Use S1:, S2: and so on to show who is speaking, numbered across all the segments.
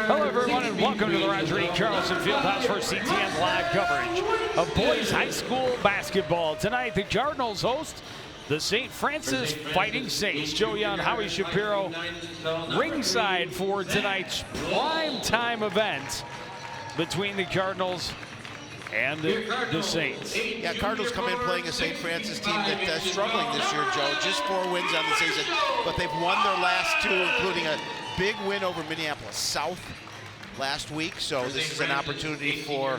S1: Hello, everyone, and welcome to the Roger E. Carlson Fieldhouse for CTN live coverage of boys high school basketball. Tonight, the Cardinals host the St. Francis Fighting Saints. Joe Young, Howie Shapiro, ringside for tonight's prime time event between the Cardinals and the Saints.
S2: Yeah, Cardinals come in playing a St. Francis team that's struggling this year, Joe. Just 4 wins on the season, but they've won their last 2, including a big win over Minneapolis South last week. So this is an opportunity for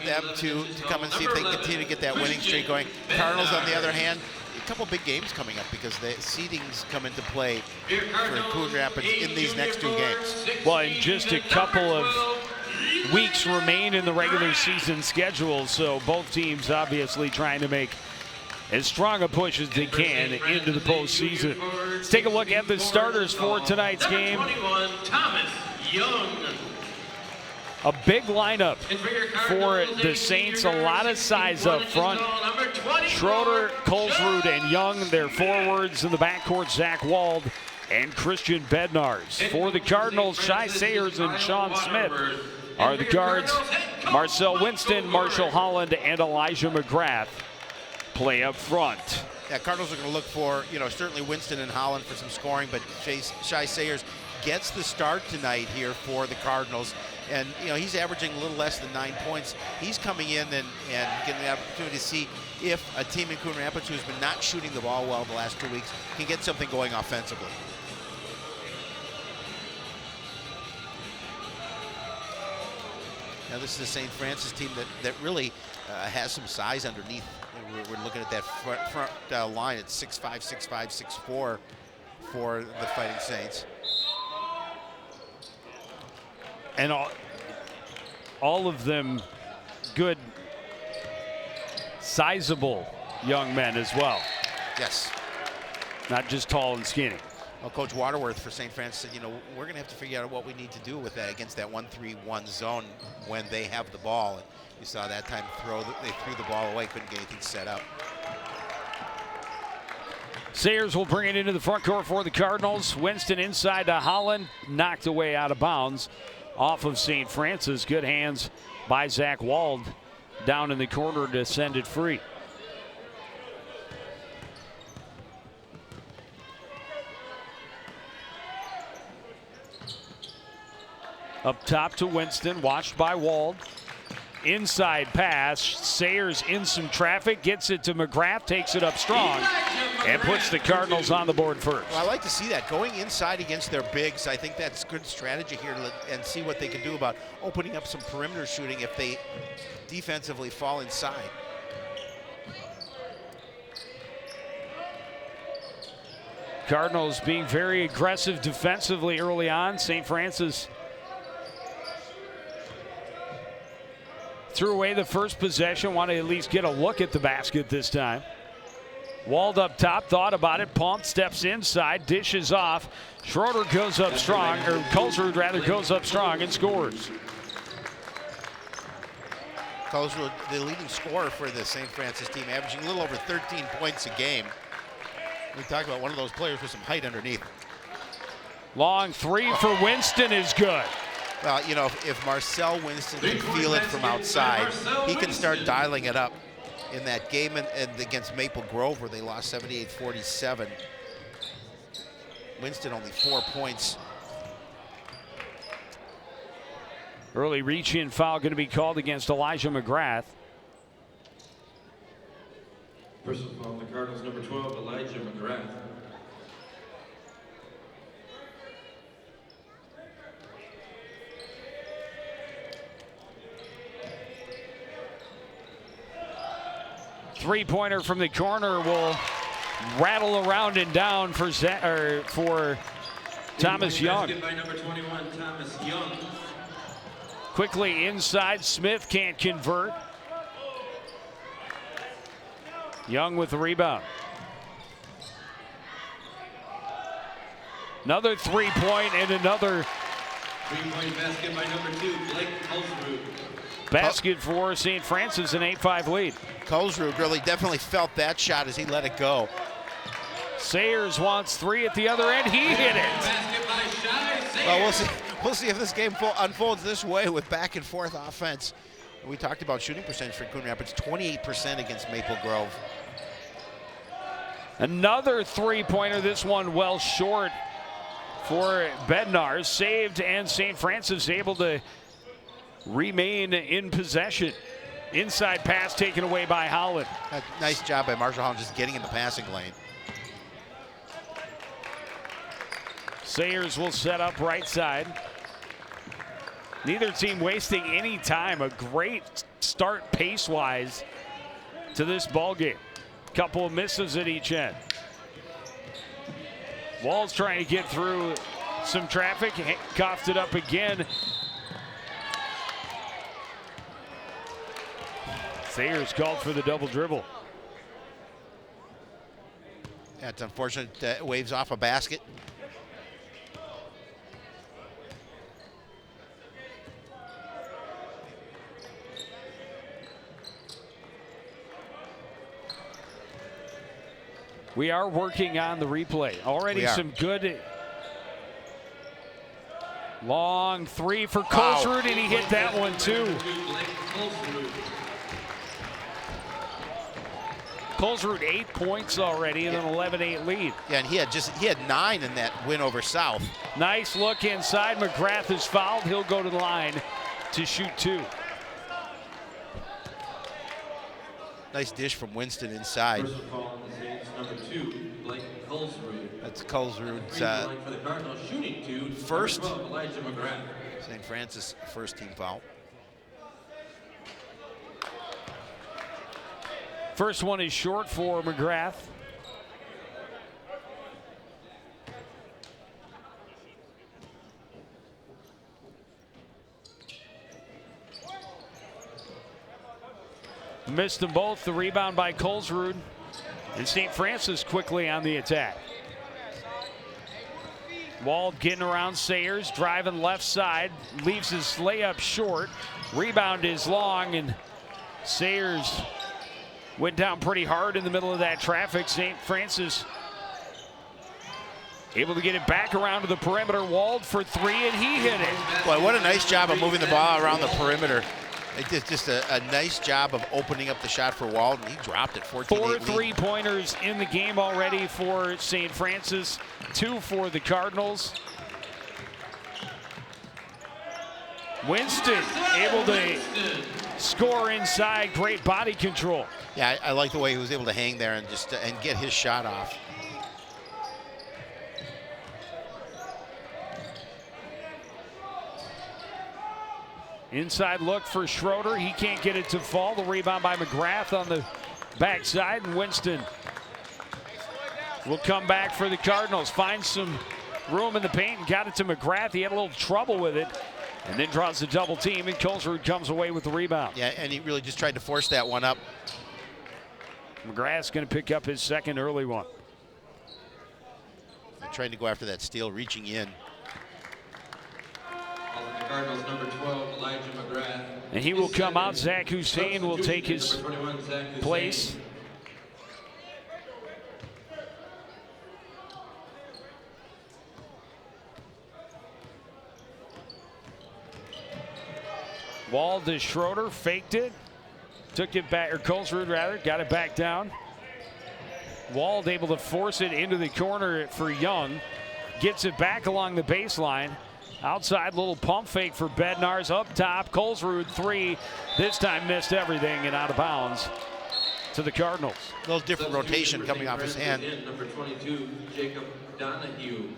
S2: them to come and see if they can continue to get that winning streak going. Cardinals, on the other hand, a couple big games coming up because the seedings come into play for Coon Rapids in these next 2 games.
S1: Well, in just a couple of weeks remain in the regular season schedule, so both teams obviously trying to make as strong a push as they can into the postseason. Let's take a look at the starters for tonight's game. A big lineup for the Saints, a lot of size up front. Schroeder, Colesrud, and Young, their forwards. In the backcourt, Zach Wald and Christian Bednarz. For the Cardinals, Shai Sayers and Sean Smith are the guards. Marcel Winston, Marshall Holland, and Elijah McGrath play up front.
S2: Yeah, Cardinals are going to look for, certainly Winston and Holland for some scoring, but Shai Sayers gets the start tonight here for the Cardinals. And, he's averaging a little less than 9 points. He's coming in and getting the opportunity to see if a team in Coon Rapids who's been not shooting the ball well the last 2 weeks can get something going offensively. Now, this is a St. Francis team that really has some size underneath. We're looking at that front line at 6'5", 6'5", 6'4" for the Fighting Saints.
S1: And all of them good, sizable young men as well.
S2: Yes.
S1: Not just tall and skinny.
S2: Well, Coach Waterworth for St. Francis said, we're going to have to figure out what we need to do with that against that 1-3-1 zone when they have the ball. And you saw that time they threw the ball away, couldn't get anything set up.
S1: Sayers will bring it into the front court for the Cardinals. Winston inside to Holland, knocked away out of bounds off of St. Francis. Good hands by Zach Wald down in the corner to send it free. Up top to Winston, watched by Wald. Inside pass, Sayers in some traffic, gets it to McGrath, takes it up strong, and puts the Cardinals on the board first.
S2: Well, I like to see that. Going inside against their bigs, I think that's good strategy here and see what they can do about opening up some perimeter shooting if they defensively fall inside.
S1: Cardinals being very aggressive defensively early on. St. Francis threw away the first possession, wanted to at least get a look at the basket this time. Wald up top, thought about it, pumped, steps inside, dishes off. Schroeder goes up strong, or Colesrud rather goes up strong and scores.
S2: Colesrud, the leading scorer for the St. Francis team, averaging a little over 13 points a game. We talk about one of those players with some height underneath.
S1: Long three for Winston is good.
S2: Well, if Marcel Winston can feel it from outside, he can start dialing it up. In that game and against Maple Grove where they lost 78-47, Winston only 4 points.
S1: Early reach-in foul going to be called against Elijah McGrath.
S3: Personal foul on the Cardinals, number 12, Elijah McGrath.
S1: Three-pointer from the corner will rattle around and down for Thomas Young.
S3: By number 21, Thomas Young.
S1: Quickly inside, Smith can't convert. Young with the rebound. Another three-point and another
S3: Three-point basket by number 2, Blake Colesrud.
S1: Basket for St. Francis, an 8-5 lead.
S2: Colesrud really definitely felt that shot as he let it go.
S1: Sayers wants three at the other end. He hit it.
S3: Basket by Shai
S2: Well, we'll see. We'll see if this game unfolds this way with back and forth offense. We talked about shooting percentage for Coon Rapids, 28% against Maple Grove.
S1: Another three-pointer, this one well short for Bednar. Saved, and St. Francis able to remain in possession. Inside pass taken away by Holland.
S2: Nice job by Marshall Holland just getting in the passing lane.
S1: Sayers will set up right side. Neither team wasting any time. A great start pace-wise to this ball game. Couple of misses at each end. Wall's trying to get through some traffic. Coughed it up again. Sayers called for the double dribble.
S2: Yeah, it's unfortunate that waves off a basket.
S1: We are working on the replay. Already some good long three for Colesrud, and he hit that one too. Colesrud 8 points already and an 11-8 lead.
S2: Yeah, and he had 9 in that win over South.
S1: Nice look inside. McGrath is fouled. He'll go to the line to shoot 2.
S2: Nice dish from Winston inside.
S3: Number 2, Blake Colesrud.
S2: That's Colesrud's
S3: for the Cardinals, shooting 2.
S2: first.
S3: 12, Elijah McGrath.
S2: St. Francis first team foul.
S1: First one is short for McGrath. Missed them both. The rebound by Colesrud. And St. Francis quickly on the attack. Wald getting around Sayers, driving left side, leaves his layup short. Rebound is long, and Sayers went down pretty hard in the middle of that traffic. St. Francis able to get it back around to the perimeter. Wald for 3, and he hit it.
S2: Boy, what a nice job of moving the ball around the perimeter. It did just a nice job of opening up the shot for Wald, and he dropped it. 14-8
S1: 4
S2: lead.
S1: three-pointers in the game already for St. Francis, 2 for the Cardinals. Winston able to score inside. Great body control.
S2: Yeah, I like the way he was able to hang there and just and get his shot off.
S1: Inside look for Schroeder. He can't get it to fall. The rebound by McGrath on the backside, and Winston will come back for the Cardinals. Finds some room in the paint and got it to McGrath. He had a little trouble with it, and then draws the double team, and Colesrud comes away with the rebound.
S2: Yeah, and he really just tried to force that one up.
S1: McGrath's going to pick up his second early one.
S2: And trying to go after that steal, reaching in.
S3: Cardinals, number 12, Elijah McGrath.
S1: And he will come out. Zach Hussein will take his
S3: 21, Zach Hussein.
S1: place. Wald to Schroeder, faked it, took it back, or Colesrud rather, got it back down. Wald able to force it into the corner for Young, gets it back along the baseline. Outside little pump fake for Bednar's up top. Colesrud 3, this time missed everything and out of bounds to the Cardinals.
S2: A little different rotation coming off his hand.
S3: Number 22, Jacob Donahue.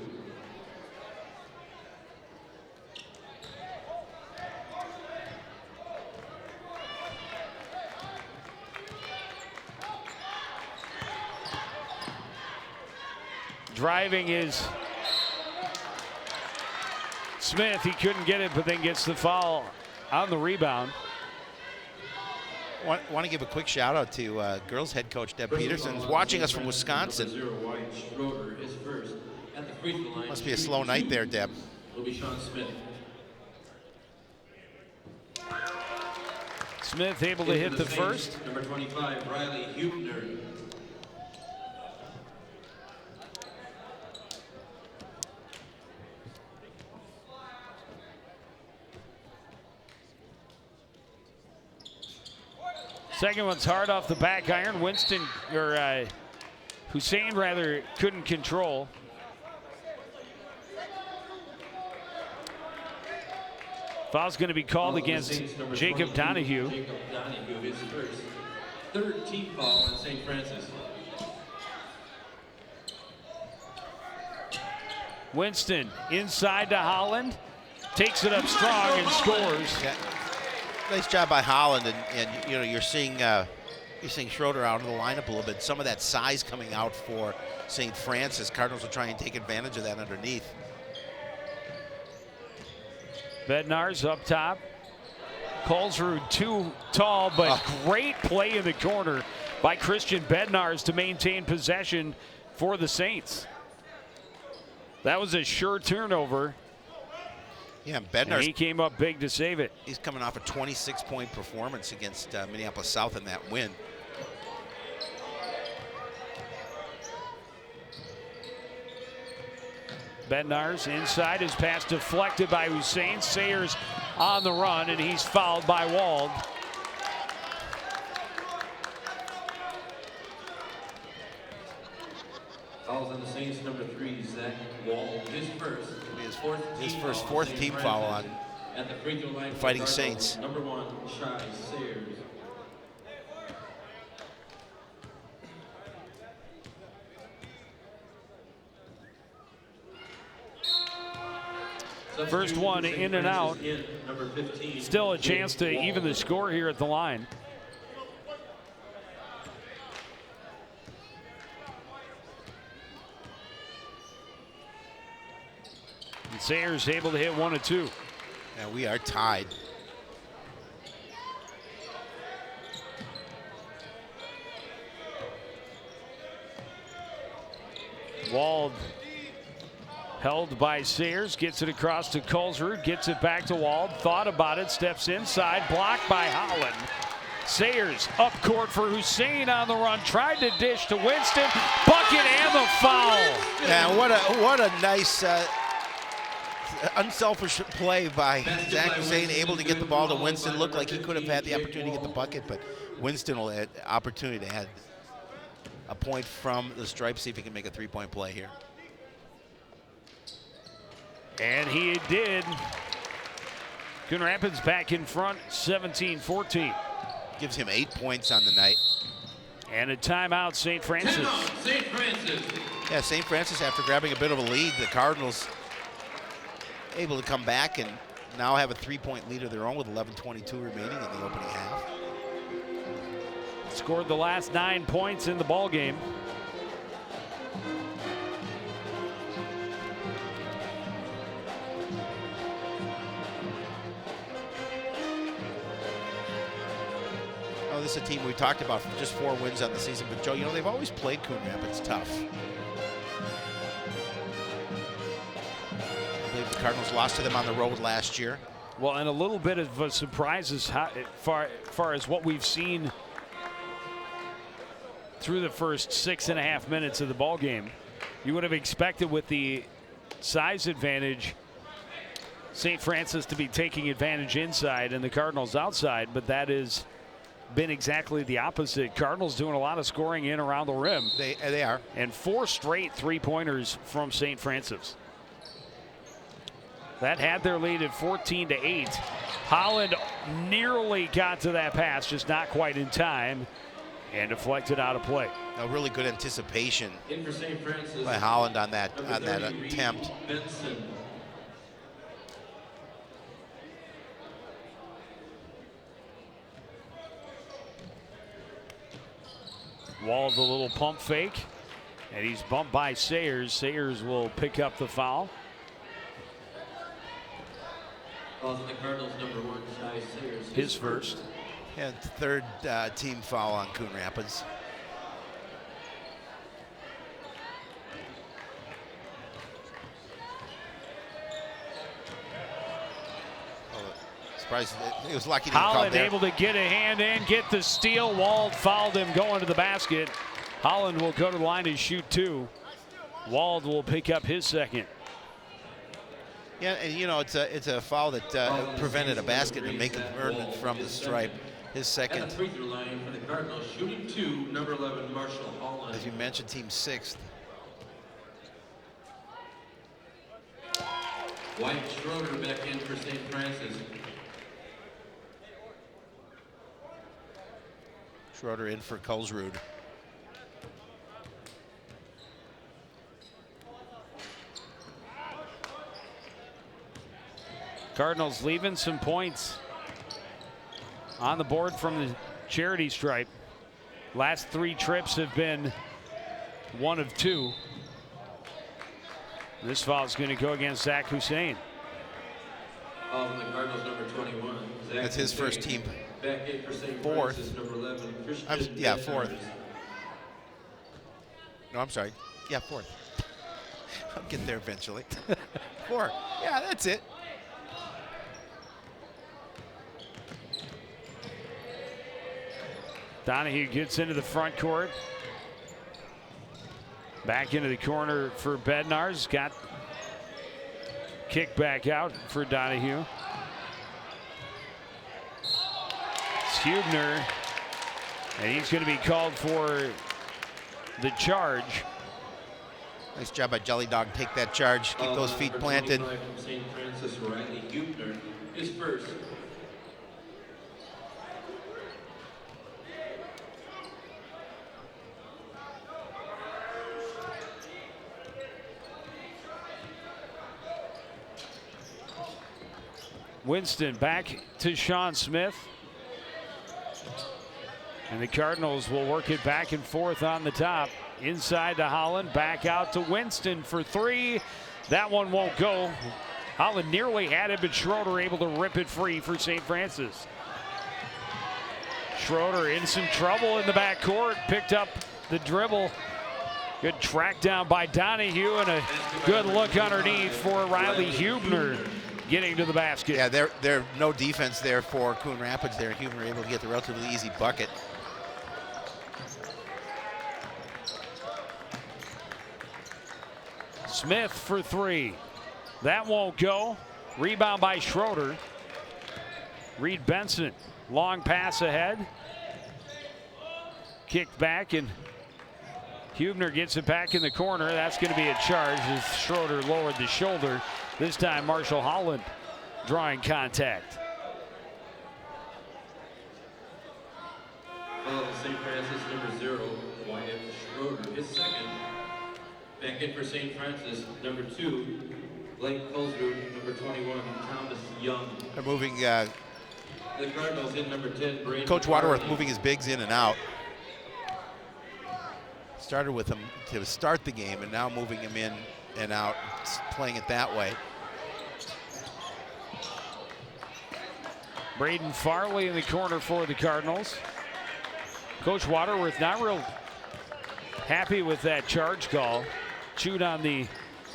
S1: Driving is Smith. He couldn't get it, but then gets the foul on the rebound.
S2: Want to give a quick shout out to girls head coach Deb Peterson, who's watching us from Wisconsin. Must be a slow night there, Deb.
S3: Will be Sean Smith.
S1: Smith able to hit the first.
S3: Number 25, Riley Hubner.
S1: Second one's hard off the back iron. Hussein rather couldn't control. Foul's going to be called against Jacob Donahue.
S3: Jacob Donahue, his first, third team foul on St. Francis.
S1: Winston inside to Holland, takes it up strong and scores.
S2: Yeah. Nice job by Holland, and you know you're seeing Schroeder out of the lineup a little bit. Some of that size coming out for St. Francis. Cardinals will try and take advantage of that underneath.
S1: Bednar's up top. Colesrud too tall, but great play in the corner by Christian Bednar's to maintain possession for the Saints. That was a sure turnover.
S2: Yeah,
S1: And he came up big to save it.
S2: He's coming off a 26-point performance against Minneapolis South in that win.
S1: Bednar's inside, his pass deflected by Hussein. Sayers on the run, and he's fouled by Wald.
S3: Fouls on the Saints, number 3, Zach Wald. His first
S2: fourth team foul on
S3: at the free throw line.
S2: Fighting Saints.
S3: Number 1, Shai Sayers.
S1: First one in and out.
S3: Number 15.
S1: Still a chance to even the score here at the line. And Sayers able to hit 1 of 2.
S2: And we are tied.
S1: Wald held by Sayers, gets it across to Colesrud, gets it back to Wald, thought about it, steps inside, blocked by Holland. Sayers up court for Hussein on the run, tried to dish to Winston, bucket and the foul.
S2: Yeah, what a nice unselfish play by Zach Hussein, able to get the ball to Winston. Looked like he could have had the opportunity to get the bucket, but Winston will have the opportunity to add a point from the stripe, see if he can make a three-point play here.
S1: And he did. Coon Rapids back in front, 17-14.
S2: Gives him 8 points on the night.
S1: And a timeout, St. Francis.
S3: St. Francis.
S2: Yeah, St. Francis, after grabbing a bit of a lead, the Cardinals able to come back and now have a 3-point lead of their own with 11:22 remaining in the opening half.
S1: Scored the last 9 points in the ball game.
S2: Oh, this is a team we talked about from just 4 wins on the season, but Joe, you know, they've always played Coon Rapids tough. I believe the Cardinals lost to them on the road last year.
S1: Well, and a little bit of a surprise as far as what we've seen through the first 6.5 minutes of the ball game. You would have expected, with the size advantage, St. Francis to be taking advantage inside and the Cardinals outside, but that has been exactly the opposite. Cardinals doing a lot of scoring in around the rim.
S2: They are.
S1: And 4 straight 3-pointers from St. Francis. That had their lead at 14-8. Holland nearly got to that pass, just not quite in time, and deflected out of play.
S2: A really good anticipation
S3: In for St. Francis
S2: by Holland on that
S3: number 33,
S2: attempt.
S3: Benson.
S1: Wald a little pump fake, and he's bumped by Sayers. Sayers will pick up the foul.
S3: Fouls on the Cardinals, number 1, Shai Sayers.
S1: His first.
S2: And third team foul on Coon Rapids. Surprised he was lucky to get called
S1: Holland
S2: there.
S1: able to get a hand in, get the steal. Wald fouled him going to the basket. Holland will go to the line and shoot 2. Wald will pick up his second.
S2: Yeah, and you know, it's a foul that prevented a basket and make it earn it from the stripe. his
S3: At
S2: second.
S3: the free throw line for the Cardinals, shooting 2, number 11, Marshall Holland.
S2: As you mentioned, team 6th.
S3: White Schroeder back in for St. Francis.
S2: Schroeder in for Kulsrud.
S1: Cardinals leaving some points on the board from the charity stripe. Last 3 trips have been 1 of 2. This foul is going to go against Zach Hussein.
S3: Of the Cardinals, number 21. Zach
S2: That's his first
S3: Hussein.
S2: team.
S3: Back in for St.
S2: Fourth.
S3: Francis, number 11, Christian.
S2: Yeah, 4th. No, I'm sorry. Yeah, 4th. I'll get there eventually. 4. Yeah, that's it.
S1: Donahue gets into the front court. Back into the corner for Bednar's. Got kicked back out for Donahue. It's Hubner. And he's going to be called for the charge.
S2: Nice job by Jelly Dog. Take that charge. Keep those feet planted.
S3: From St. Francis, Riley Hubner is first.
S1: Winston back to Sean Smith. And the Cardinals will work it back and forth on the top. Inside to Holland, back out to Winston for 3. That one won't go. Holland nearly had it, but Schroeder able to rip it free for St. Francis. Schroeder in some trouble in the backcourt, picked up the dribble. Good track down by Donahue and a good look underneath for Riley Hubner getting to the basket.
S2: Yeah, there no defense there for Coon Rapids there. Hubner able to get the relatively easy bucket.
S1: Smith for 3. That won't go. Rebound by Schroeder. Reed Benson, long pass ahead. Kicked back and Hubner gets it back in the corner. That's going to be a charge as Schroeder lowered the shoulder. This time Marshall Holland drawing contact.
S3: St. Francis, number 0, Wyatt Schroeder, his second. Back in for St. Francis, number 2, Blake Kulsrud, number 21, Thomas Young.
S2: They're moving.
S3: The Cardinals in number 10, Brandon
S2: Coach Waterworth
S3: Hardy.
S2: moving his bigs in and out. Started with him to start the game, and now moving him in and out, playing it that way.
S1: Braden Farley in the corner for the Cardinals. Coach Waterworth not real happy with that charge call. Chewed on the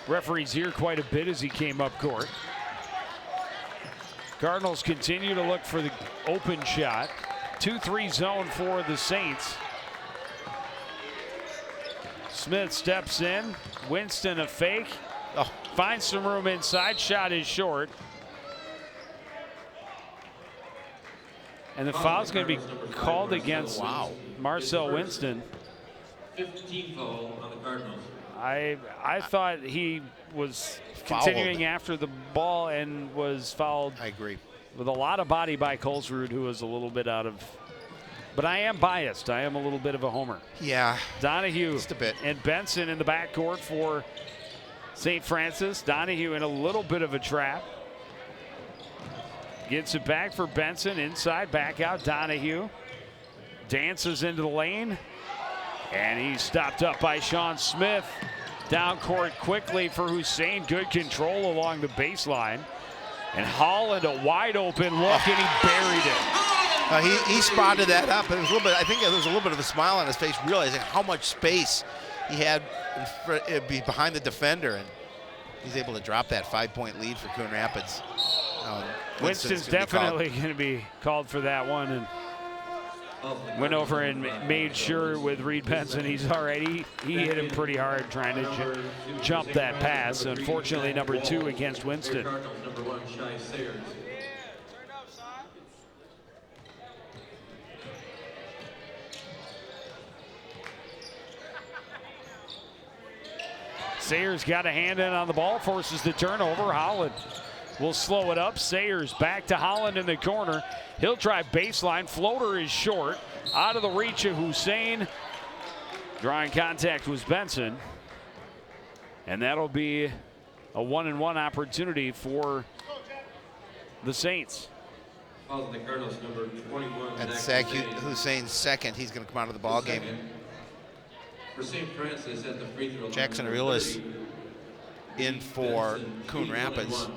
S1: referee's ear quite a bit as he came up court. Cardinals continue to look for the open shot. 2-3 zone for the Saints. Smith steps in. Winston a fake.
S2: Oh.
S1: Finds some room inside. Shot is short. And the foul's going to be called against Marcel Winston.
S3: 15th foul on the Cardinals.
S1: I thought he was continuing after the ball and was fouled.
S2: I agree.
S1: With a lot of body by Kulsrud, who was a little bit out of. But I am biased. I am a little bit of a homer.
S2: Yeah.
S1: Donahue
S2: Just a bit.
S1: And Benson in the backcourt for St. Francis. Donahue in a little bit of a trap. Gets it back for Benson. Inside, back out. Donahue dances into the lane. And he's stopped up by Sean Smith. Down court quickly for Hussein. Good control along the baseline. And Holland a wide open look, and he buried it.
S2: He spotted that up. It was a little bit. I think there was a little bit of a smile on his face, realizing how much space he had behind the defender, and he's able to drop that 5-point lead for Coon Rapids.
S1: Winston's definitely going to be called for that one, and went over and made sure with Reed Benson he's all right. He hit him pretty hard trying to jump that pass. Unfortunately, number 2 against Winston. Sayers got a hand in on the ball, forces the turnover. Holland will slow it up. Sayers back to Holland in the corner. He'll try baseline. Floater is short. Out of the reach of Hussein. Drawing contact was Benson. And that'll be a 1-and-1 opportunity for the Saints.
S3: Calls the Cardinals, number 21.
S2: And Zach Hussein's second. He's going to come out of the ball game.
S3: For St. Francis at the free throw line.
S2: Jackson Arelis in for
S3: Benson,
S2: Coon Rapids.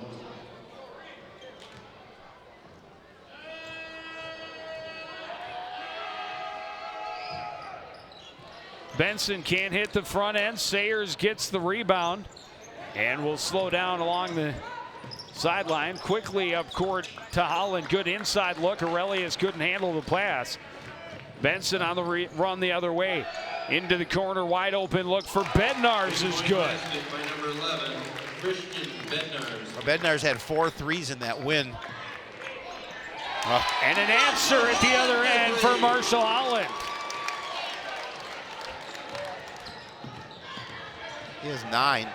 S1: Benson can't hit the front end. Sayers gets the rebound and will slow down along the sideline. Quickly up court to Holland. Good inside look. Aurelius couldn't handle the pass. Benson on the run the other way. Into the corner, wide open look for Bednarz is good.
S3: By number 11, Christian Bednarz.
S2: Well, Bednarz had 4 threes in that win.
S1: And an answer at the other end for Marshall Holland.
S2: He has 9.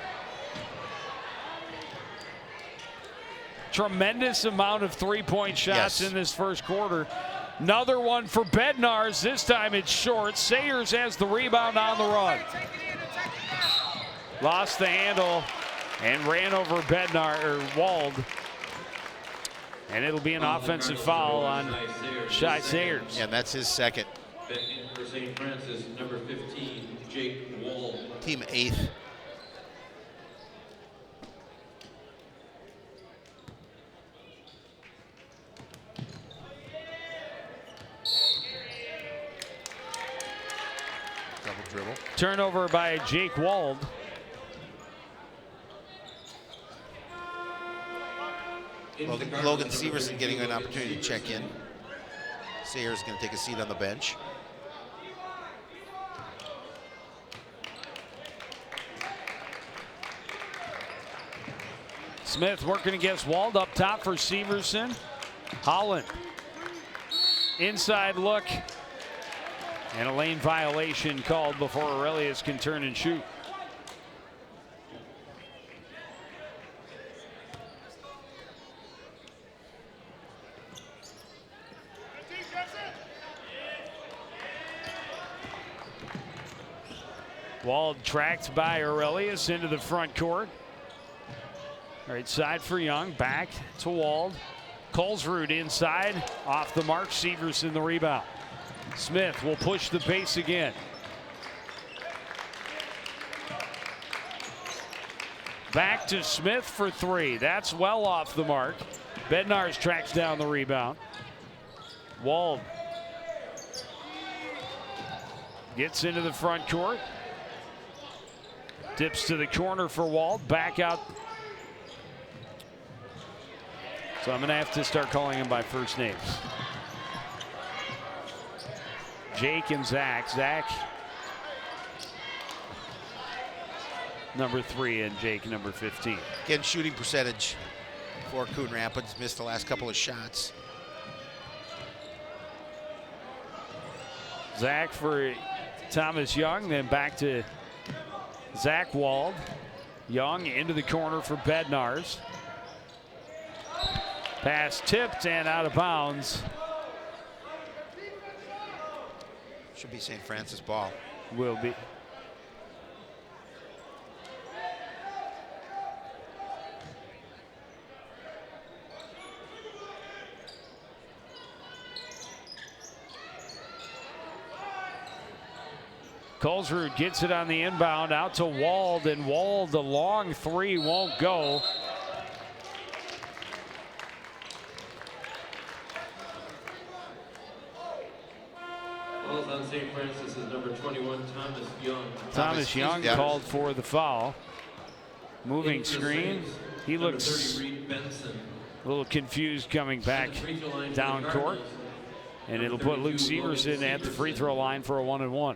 S1: Tremendous amount of three-point shots
S2: Yes.
S1: in this first quarter. Another one for Bednarz. This time it's short. Sayers has the rebound on the run. Lost the handle and ran over Wald. And it'll be an offensive foul on Shai Sayers.
S2: Yeah, and that's his second.
S3: Back in for St. Francis, number 15, Jake Wall.
S2: Team 8th. Double dribble.
S1: Turnover by Jake Wald.
S2: Logan Severson getting an opportunity to check in. Sayers going to take a seat on the bench.
S1: Smith working against Wald up top for Severson. Holland. Inside look. And a lane violation called before Aurelius can turn and shoot. Wald tracked by Aurelius into the front court. Right side for Young, back to Wald. Colesrud inside, off the mark, Severson the rebound. Smith will push the pace again. Back to Smith for 3. That's well off the mark. Bednarz tracks down the rebound. Wald gets into the front court. Dips to the corner for Wald. Back out. So I'm going to have to start calling him by first names. Jake and Zach. Zach, number 3, and Jake, number 15.
S2: Again, shooting percentage for Coon Rapids. Missed the last couple of shots.
S1: Zach for Thomas Young, then back to Zach Wald. Young into the corner for Bednarz. Pass tipped and out of bounds.
S2: Should be St. Francis ball.
S1: Will be. Colesrud gets it on the inbound out to Wald, and Wald, the long 3 won't go.
S3: Calls on St. Francis is number 21, Thomas Young.
S1: Thomas Young called for the foul. Moving
S3: In for
S1: screen.
S3: Saints,
S1: He
S3: number
S1: looks
S3: 30, Reed Benson.
S1: a little confused coming back
S3: At the free throw line for
S1: down
S3: the
S1: court.
S3: Cardinals,
S1: And it'll
S3: number
S1: put Luke
S3: 32, Logan
S1: Severson at the free
S3: Severson.
S1: throw line for a 1-and-1.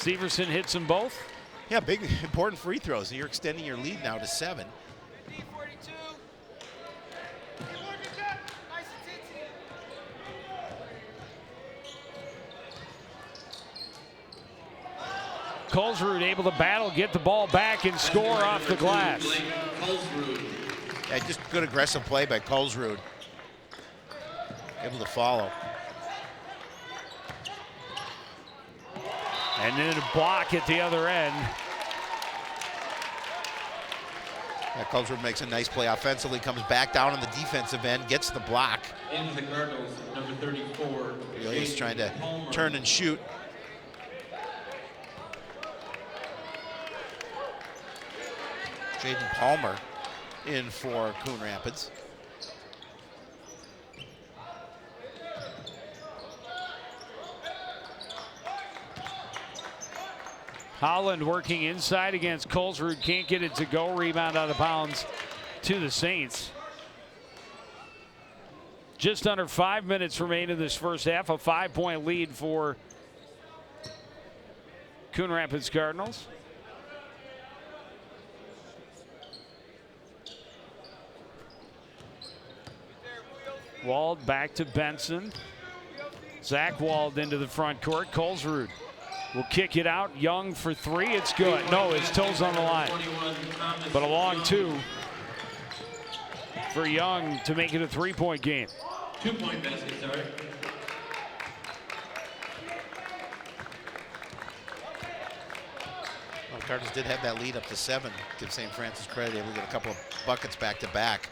S1: Severson hits them both.
S2: Yeah, big, important free throws. You're extending your lead now to 7.
S1: Colesrud able to battle, get the ball back, and score off the glass.
S2: Yeah, just good aggressive play by Colesrud. Able to follow.
S1: And then a block at the other end.
S2: Yeah, Colesrud makes a nice play offensively, comes back down on the defensive end, gets the block.
S3: Into the Cardinals, number 34.
S2: Really is trying to turn and shoot. Jaden Palmer in for Coon Rapids.
S1: Holland working inside against Colesrud, can't get it to go. Rebound out of bounds to the Saints. Just under 5 minutes remain in this first half. A 5-point lead for Coon Rapids Cardinals. Wald back to Benson. Zach Wald into the front court. Colesrud will kick it out. Young for 3. It's good. No, his toes on the line. But a long 2 for Young to make it a 3-point game.
S3: 2-point basket, sorry.
S2: Well, Cardinals did have that lead up to 7. Give St. Francis credit. Able to get a couple of buckets back to back.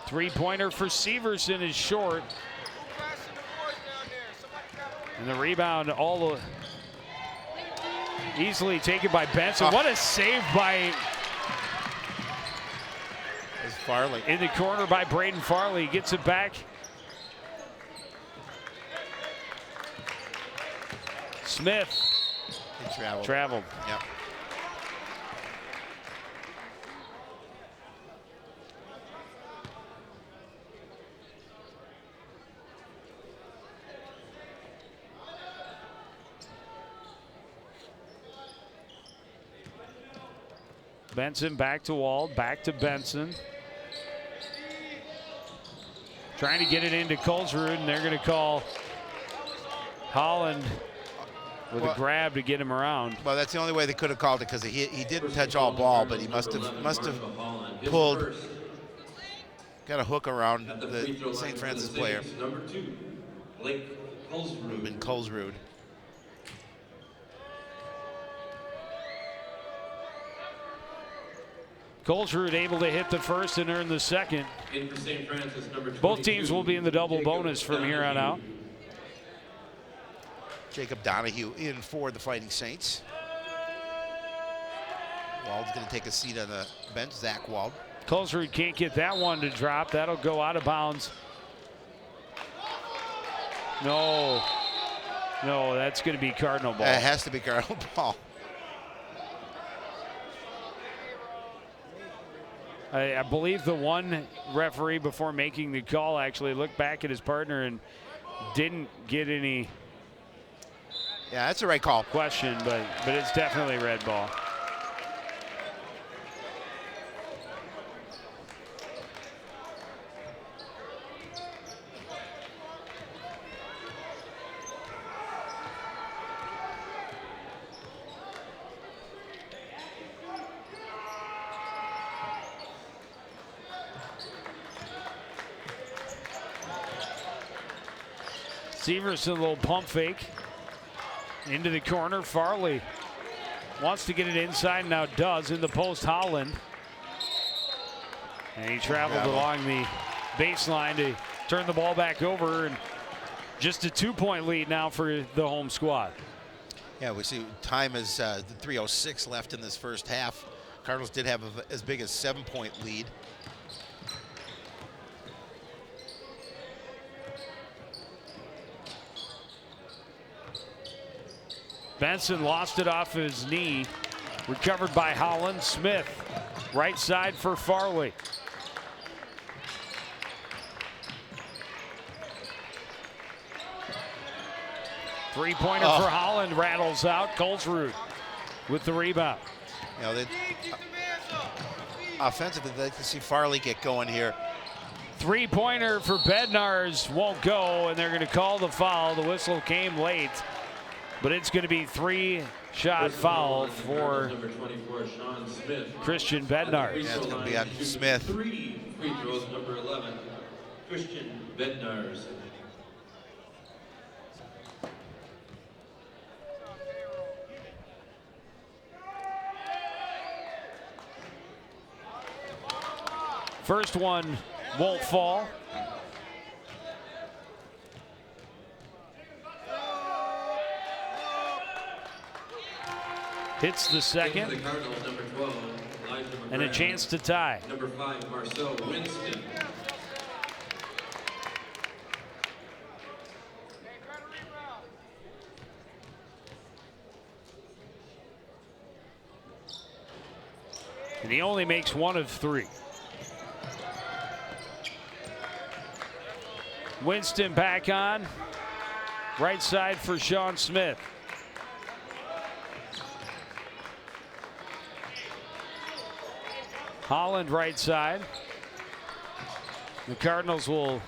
S1: 3-pointer for Severson is short. And the rebound easily taken by Benson. What a save by
S2: Farley.
S1: In the corner by Braden Farley. Gets it back. Smith.
S2: He
S1: traveled.
S2: Yep.
S1: Benson back to Wald, back to Benson. Trying to get it into Colesrud, and they're going to call Holland with a grab to get him around.
S2: Well, that's the only way they could have called it, because he didn't touch all ball, but he must have pulled, got a hook around the St. Francis player.
S3: Number 2, Blake Colesrud.
S2: Colesrud.
S1: Colesrud able to hit the first and earn the second.
S3: In for St. Francis, number 22,
S1: both teams will be in the double bonus from here on out.
S2: Jacob Donahue in for the Fighting Saints. Wald's going to take a seat on the bench. Zach Wald.
S1: Colesrud can't get that one to drop. That'll go out of bounds. No, that's going to be Cardinal ball.
S2: It has to be Cardinal ball.
S1: I believe the one referee before making the call actually looked back at his partner and didn't get any.
S2: Yeah, that's the right call.
S1: Question, but it's definitely red ball. Severson, a little pump fake into the corner. Farley wants to get it inside, now does in the post. Holland, and he traveled along the baseline to turn the ball back over, and just a 2-point lead now for the home squad.
S2: Yeah, we see time is 3:06 left in this first half. Cardinals did have as big as 7-point lead.
S1: Benson lost it off his knee. Recovered by Holland. Smith, right side for Farley. Three-pointer for Holland rattles out. Colesrud with the rebound.
S2: You know, offensively, they'd like to see Farley get going here.
S1: Three-pointer for Bednarz won't go, and they're going to call the foul. The whistle came late, but it's going to be three-shot foul for Christian Bednarz.
S2: Yeah, it's going to be on Smith.
S3: 3 free throws, number 11, Christian Bednarz.
S1: First one won't fall. Hits the second.
S3: The Cardinals, number 12,
S1: and a chance to tie.
S3: Number 5, Marcel Winston.
S1: And he only makes one of three. Winston back on. Right side for Sean Smith. Holland right side. The Cardinals will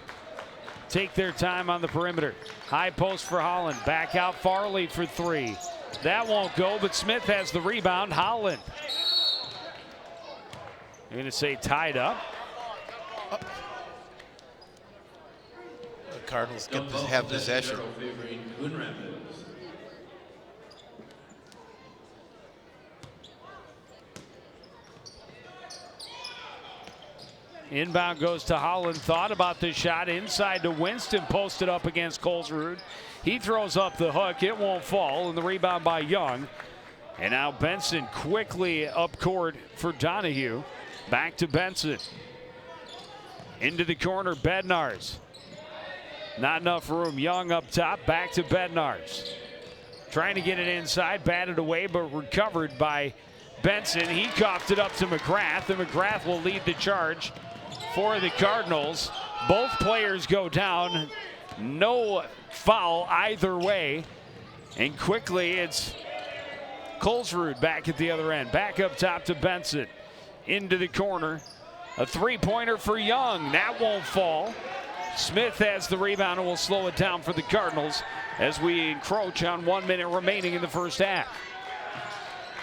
S1: take their time on the perimeter. High post for Holland. Back out Farley for three. That won't go, but Smith has the rebound. Holland. I'm going to say tied up.
S2: The Cardinals have possession.
S1: Inbound goes to Holland. Thought about the shot inside to Winston. Posted up against Colesrud. He throws up the hook. It won't fall. And the rebound by Young. And now Benson quickly up court for Donahue. Back to Benson. Into the corner, Bednarz. Not enough room. Young up top. Back to Bednarz. Trying to get it inside. Batted away, but recovered by Benson. He coughed it up to McGrath, and McGrath will lead the charge for the Cardinals. Both players go down. No foul either way. And quickly it's Colesrud back at the other end. Back up top to Benson. Into the corner. A three-pointer for Young. That won't fall. Smith has the rebound and will slow it down for the Cardinals as we encroach on 1 minute remaining in the first half.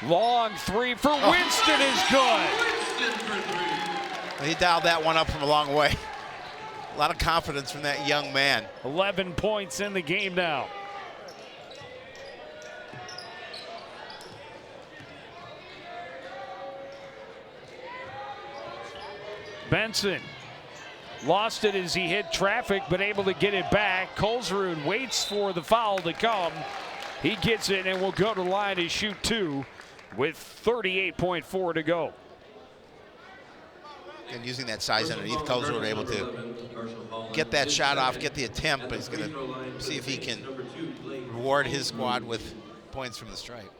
S1: Long three for Winston is good.
S2: He dialed that one up from a long way. A lot of confidence from that young man.
S1: 11 points in the game now. Benson lost it as he hit traffic, but able to get it back. Colesrud waits for the foul to come. He gets it and will go to the line to shoot two with 38.4 to go.
S2: And using that size underneath, Colesrud able to get that shot off, get the attempt, but he's going to see if he can reward his squad with points from the stripe.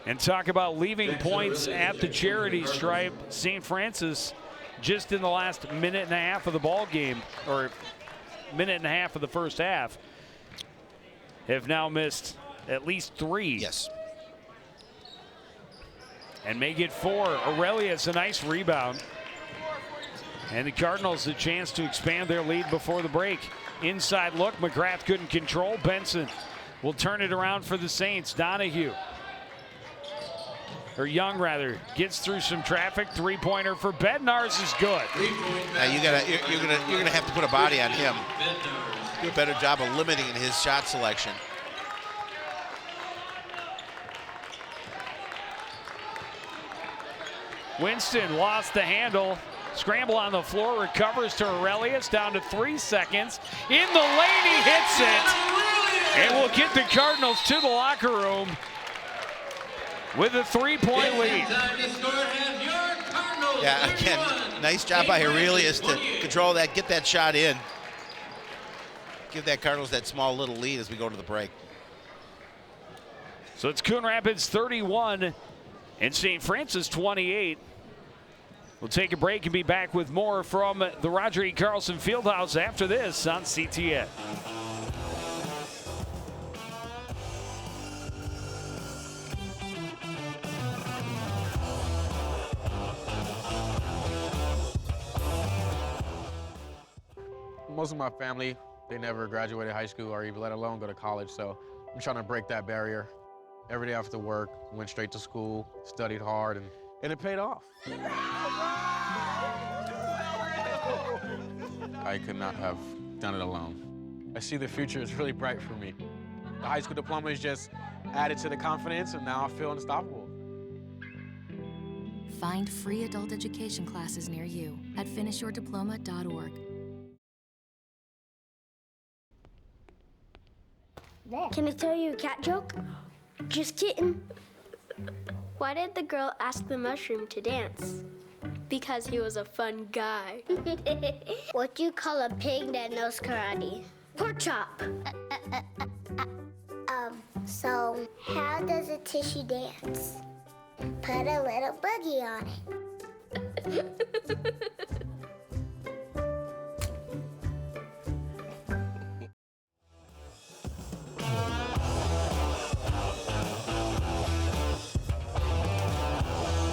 S1: And talk about leaving points at the charity stripe. St. Francis, just in the last minute and a half of the ball game, or minute and a half of the first half, have now missed at least three.
S2: Yes.
S1: And may get four. Aurelius, a nice rebound. And the Cardinals a chance to expand their lead before the break. Inside look, McGrath couldn't control. Benson will turn it around for the Saints. Donahue. Or Young rather, gets through some traffic. Three-pointer for Bednarz is good.
S2: Now you're gonna have to put a body on him. Do a better job of limiting his shot selection.
S1: Winston lost the handle. Scramble on the floor, recovers to Aurelius, down to 3 seconds. In the lane, he hits it. And will get the Cardinals to the locker room with a 3-point lead.
S2: Yeah, again, nice job by Aurelius to control that, get that shot in. Give that Cardinals that small little lead as we go to the break.
S1: So it's Coon Rapids 31 and St. Francis 28. We'll take a break and be back with more from the Roger E. Carlson Fieldhouse after this on CTN.
S4: Most of my family, they never graduated high school or even let alone go to college, so I'm trying to break that barrier. Every day after work, went straight to school, studied hard, and it paid off. I could not have done it alone. I see the future is really bright for me. The high school diploma is just added to the confidence, and now I feel unstoppable.
S5: Find free adult education classes near you at finishyourdiploma.org.
S6: Can I tell you a cat joke? Just kidding. Why did the girl ask the mushroom to dance? Because he was a fun guy. What do you call a pig that knows karate? Pork chop. So how does a tissue dance? Put a little boogie on it.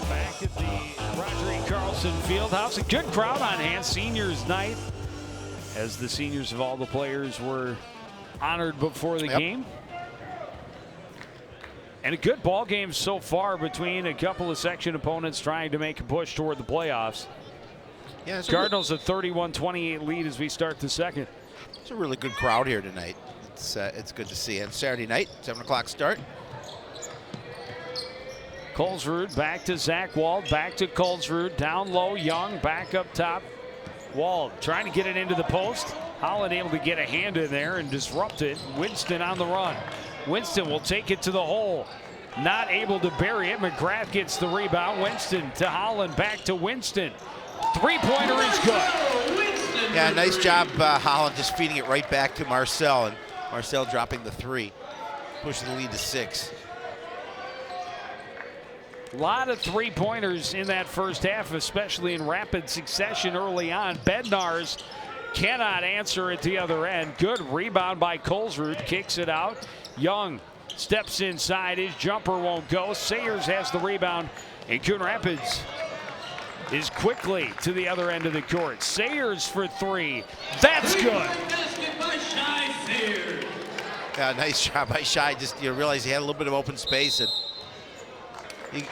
S1: Back at the Roger E. Carlson Fieldhouse, a good crowd on hand. Seniors night, as the seniors of all the players were honored before the game. And a good ball game so far between a couple of section opponents trying to make a push toward the playoffs.
S2: Yeah,
S1: Cardinals a 31-28 lead as we start the second.
S2: It's a really good crowd here tonight. It's good to see. And Saturday night, 7 o'clock start.
S1: Colesrud back to Zach Wald, back to Colesrud, down low, Young back up top. Wald trying to get it into the post. Holland able to get a hand in there and disrupt it. Winston on the run. Winston will take it to the hole. Not able to bury it. McGrath gets the rebound. Winston to Holland, back to Winston. Three-pointer is good.
S2: Yeah, nice job, Holland, just feeding it right back to Marcel, and Marcel dropping the 3, pushing the lead to 6.
S1: A lot of three-pointers in that first half, especially in rapid succession early on. Bednar's cannot answer at the other end. Good rebound by Colesrud, kicks it out. Young steps inside, his jumper won't go. Sayers has the rebound, and Coon Rapids is quickly to the other end of the court. Sayers for 3, that's good.
S2: Yeah, nice job by Shai. Just you realize he had a little bit of open space, and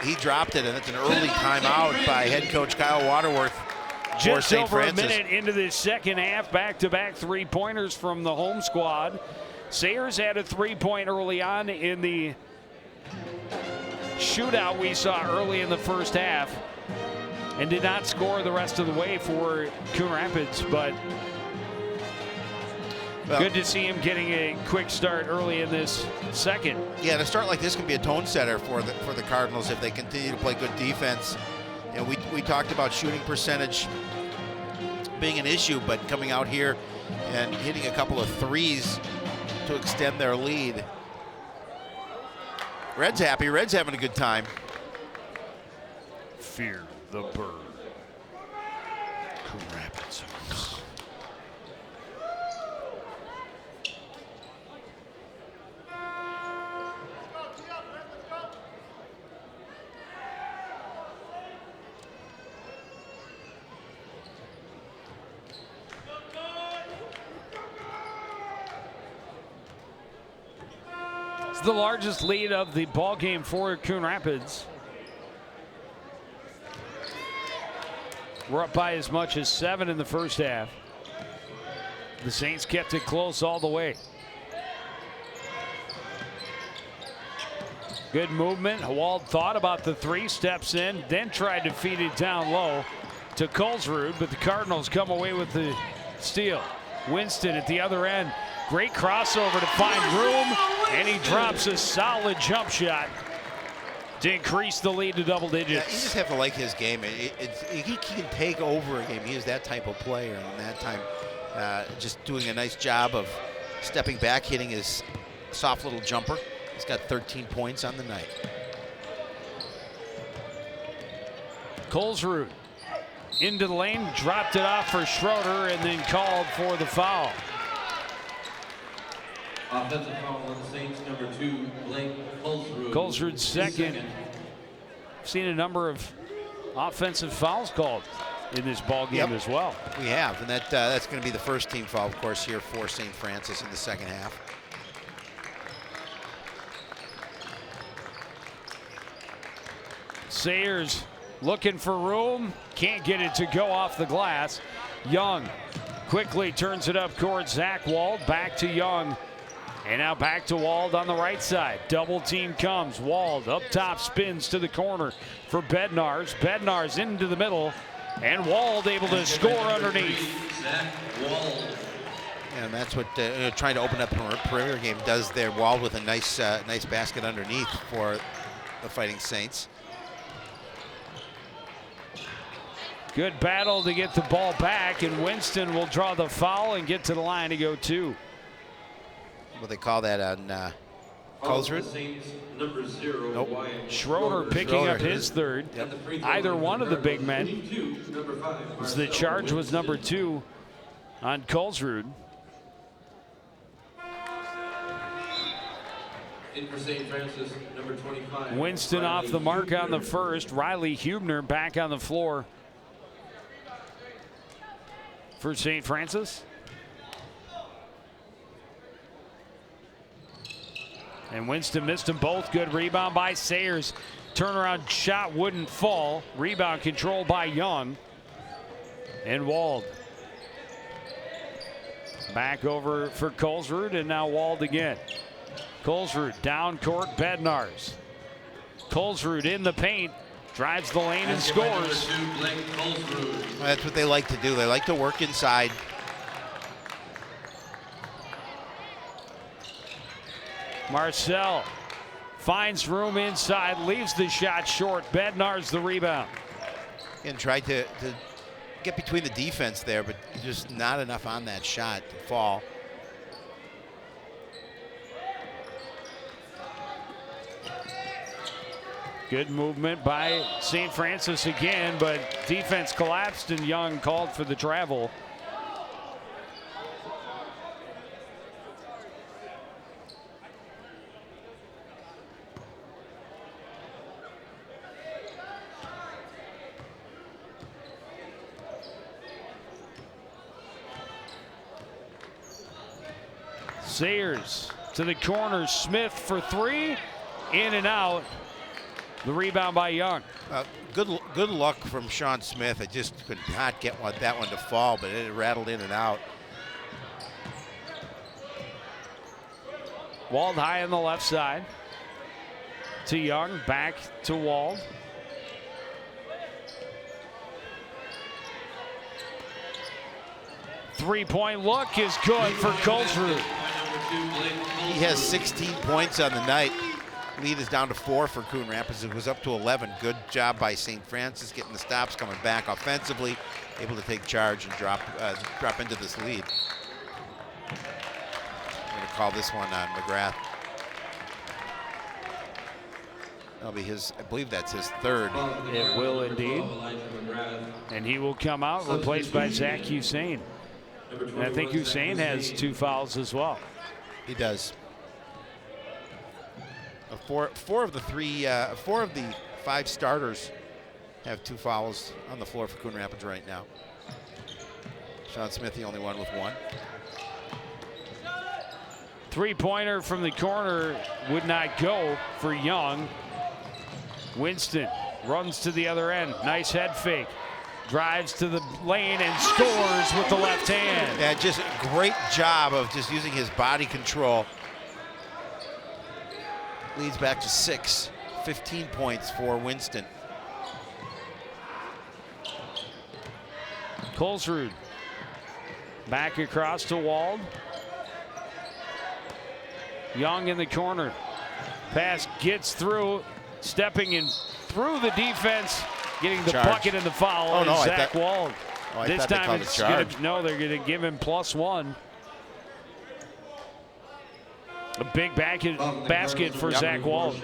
S2: he dropped it, and it's an early timeout by head coach Kyle Waterworth.
S1: Just over a minute into the second half, back-to-back three-pointers from the home squad. Sayers had a three-point early on in the shootout we saw early in the first half and did not score the rest of the way for Coon Rapids, but good to see him getting a quick start early in this second.
S2: Yeah, to start like this can be a tone setter for the Cardinals if they continue to play good defense. You know, we talked about shooting percentage being an issue, but coming out here and hitting a couple of threes to extend their lead. Red's happy. Red's having a good time.
S1: Fear the bird.
S2: Coon Rapids.
S1: It's the largest lead of the ball game for Coon Rapids. We're up by as much as 7 in the first half. The Saints kept it close all the way. Good movement. Wald thought about the 3, steps in, then tried to feed it down low to Colesrud, but the Cardinals come away with the steal. Winston at the other end. Great crossover to find room, and he drops a solid jump shot to increase the lead to double digits.
S2: Yeah, you just have to like his game. He can take over a game. He is that type of player, and that time just doing a nice job of stepping back, hitting his soft little jumper. He's got 13 points on the night.
S1: Colesrud into the lane, dropped it off for Schroeder, and then called for the foul.
S3: Offensive foul on the Saints, number 2, Blake Colesrud.
S1: Colesrud's second. Seen a number of offensive fouls called. in this ball game as well.
S2: We have, and that's going to be the first team foul, of course, here for St. Francis in the second half.
S1: Sayers looking for room, can't get it to go off the glass. Young quickly turns it up towards Zach Wald, back to Young, and now back to Wald on the right side. Double team comes, Wald up top, spins to the corner for Bednarz. Bednarz into the middle, and Wald able to score underneath.
S3: Zach Wald.
S2: And that's what trying to open up a perimeter game does there. Wald with a nice basket underneath for the Fighting Saints.
S1: Good battle to get the ball back, and Winston will draw the foul and get to the line to go 2.
S2: What they call that on Colesrud?
S3: Number 0.
S2: Nope.
S1: Schroeder picking up his third.
S2: Yep.
S1: Either one of the big men. The charge was number 2 on Colesrud.
S3: In for St. Francis, number 25.
S1: Winston off the mark on the first. Riley Hubner back on the floor for St. Francis. And Winston missed them both. Good rebound by Sayers. Turnaround shot wouldn't fall. Rebound controlled by Young. And Wald. Back over for Colesrud, and now Wald again. Colesrud down court, Bednarz. Colesrud in the paint, drives the lane and scores.
S2: That's what they like to do. They like to work inside.
S1: Marcel finds room inside, leaves the shot short. Bednarz the rebound.
S2: And tried to get between the defense there, but just not enough on that shot to fall.
S1: Good movement by St. Francis again, but defense collapsed and Young called for the travel. Sayers to the corner, Smith for 3, in and out. The rebound by Young.
S2: Good luck from Sean Smith. I just could not get that one to fall, but it rattled in and out.
S1: Wald high on the left side. To Young, back to Wald. Three-point look is good for Colesrud.
S2: He has 16 points on the night. Lead is down to 4 for Coon Rapids. It was up to 11. Good job by St. Francis getting the stops, coming back offensively, able to take charge and drop into this lead. I'm going to call this one on McGrath. That'll be his, I believe that's his third.
S1: It will indeed. And he will come out replaced by Zach Hussein. And I think Hussein has 2 fouls as well.
S2: He does. Four of the 5 starters have 2 fouls on the floor for Coon Rapids right now. Sean Smith, the only one with 1.
S1: Three-pointer from the corner would not go for Young. Winston runs to the other end. Nice head fake. Drives to the lane and scores with the left hand.
S2: Yeah, just a great job of just using his body control. Leads back to 6. 15 points for Winston.
S1: Colesrud back across to Wald. Young in the corner. Pass gets through, stepping in through the defense, getting the bucket and the foul.
S2: Oh, no,
S1: Zach Wald. This time it's
S2: going
S1: to, they're going to give him +1. A big basket for Zach Wald.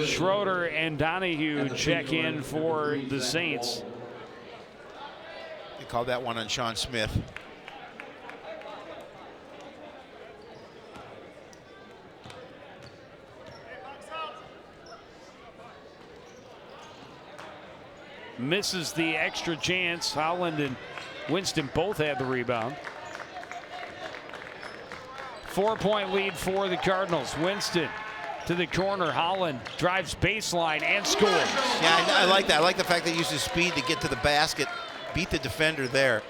S1: Schroeder and Donahue check in for the Saints.
S2: They called that one on Sean Smith.
S1: misses the extra chance. Holland and Winston both had the rebound. 4-point lead for the Cardinals. Winston to the corner. Holland drives baseline and scores.
S2: Yeah, I like that. I like the fact that he uses speed to get to the basket, beat the defender there.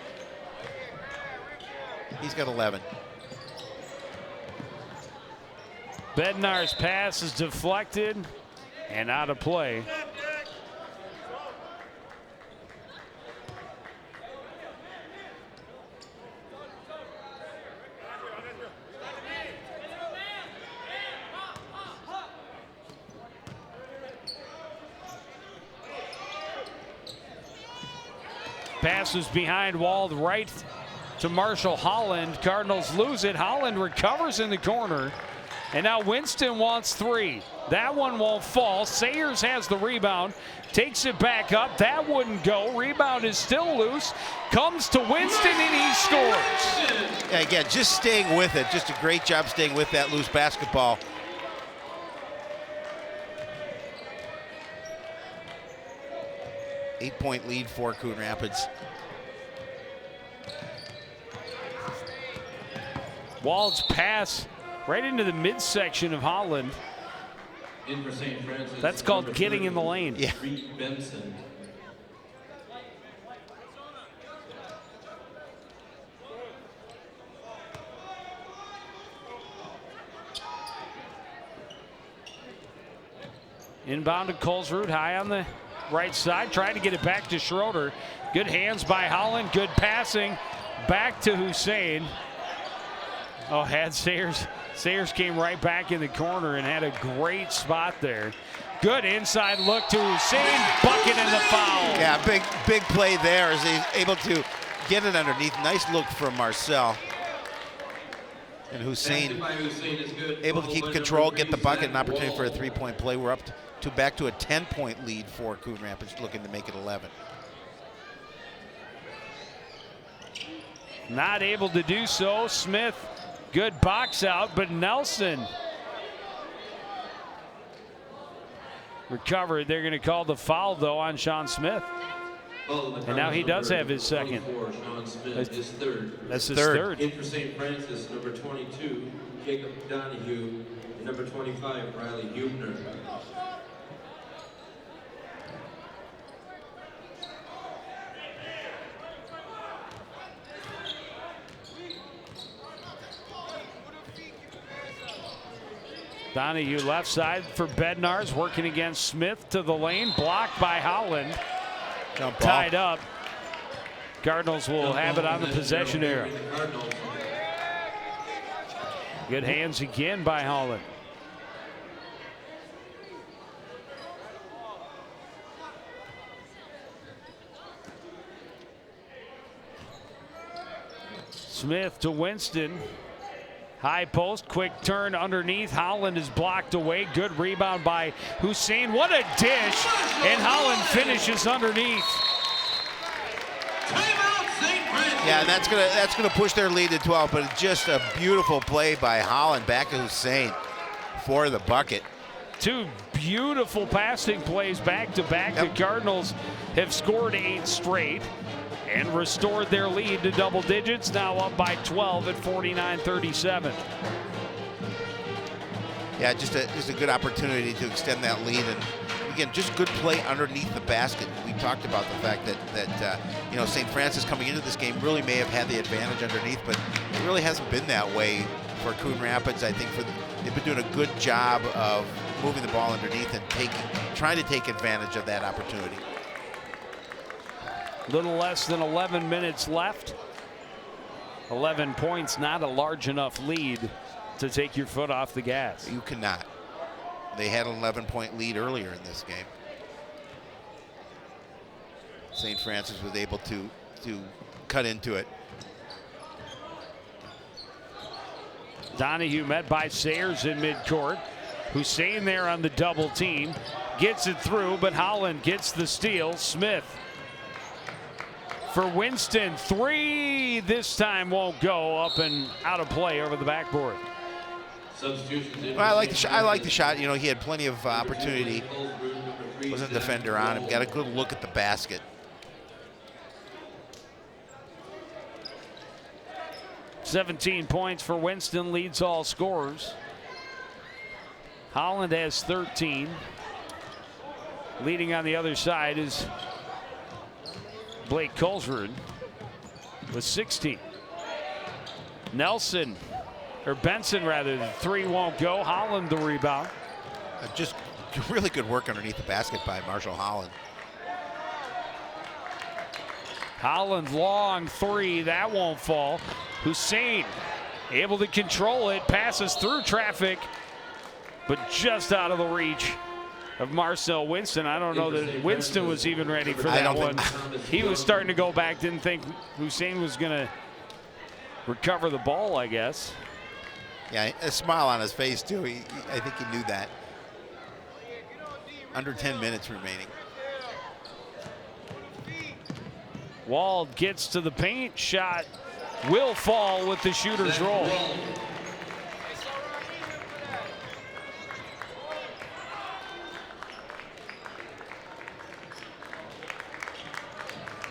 S2: He's got 11.
S1: Bednar's pass is deflected and out of play. Passes behind Wald right to Marshall Holland. Cardinals lose it. Holland recovers in the corner. And now Winston wants three. That one won't fall. Sayers has the rebound. Takes it back up. That wouldn't go. Rebound is still loose. Comes to Winston and he scores.
S2: Yeah, again, just staying with it. Just a great job staying with that loose basketball. Eight-point lead for Coon Rapids.
S1: Wald's pass right into the midsection of Holland.
S3: In for St. Francis,
S1: that's called getting in the lane.
S2: Yeah.
S3: Benson.
S1: Inbound to Colesrud, high on the right side, trying to get it back to Schroeder. Good hands by Holland, good passing. Back to Hussein. Oh, had Sayers. Sayers came right back in the corner and had a great spot there. Good inside look to Hussein, bucket and the foul.
S2: Yeah, big play there as he's able to get it underneath. Nice look from Marcel. And Hussein able to keep control, get the bucket, an opportunity for a three-point play. We're up to back to a 10-point lead for Coon Rapids, looking to make it 11.
S1: Not able to do so. Smith, good box out, but Nelson recovered. They're going to call the foul, though, on Sean Smith. And now he does have his second. That's his third.
S3: In for St. Francis, number 22, Jacob Donahue, and number 25, Riley Hubner.
S1: Donahue left side for Bednar's, working against Smith to the lane, blocked by Holland. Tied up. Cardinals will have it on the possession arrow. Good hands again by Holland. Smith to Winston. High post, quick turn underneath. Holland is blocked away. Good rebound by Hussein. What a dish! And Holland finishes underneath.
S2: Yeah, and that's gonna push their lead to 12. But it's just a beautiful play by Holland back to Hussein for the bucket.
S1: Two beautiful passing plays back to back.
S2: Yep.
S1: The Cardinals have scored 8 straight and restored their lead to double digits, now up by 12 at 49-37.
S2: Yeah, just a good opportunity to extend that lead, and again, just good play underneath the basket. We talked about the fact that you know, St. Francis coming into this game really may have had the advantage underneath, but it really hasn't been that way for Coon Rapids. I think they've been doing a good job of moving the ball underneath and trying to take advantage of that opportunity.
S1: Little less than 11 minutes left. 11 points, not a large enough lead to take your foot off the gas.
S2: You cannot. They had an 11-point lead earlier in this game. St. Francis was able to cut into it.
S1: Donahue met by Sayers in midcourt. Hussein there on the double team. Gets it through, but Holland gets the steal. Smith for Winston. 3 this time won't go. Up and out of play over the backboard.
S2: Well, I like the shot. You know, he had plenty of opportunity Wasn't a defender on him. Got a good look at the basket.
S1: "17 points for Winston, leads all scorers. Holland has 13. Leading on the other side is Blake Colesrud with 16. Benson rather, the three won't go. Holland the rebound.
S2: Just really good work underneath the basket by Marshall Holland.
S1: Holland long three, that won't fall. Hussein able to control it, passes through traffic, but just out of the reach of Marcel Winston. I don't know that Winston was even ready for that one. He was starting to go back, didn't think Hussein was going to recover the ball, I guess.
S2: Yeah, a smile on his face, too. I think he knew that. Under 10 minutes remaining.
S1: Wald gets to the paint, shot will fall with the shooter's roll.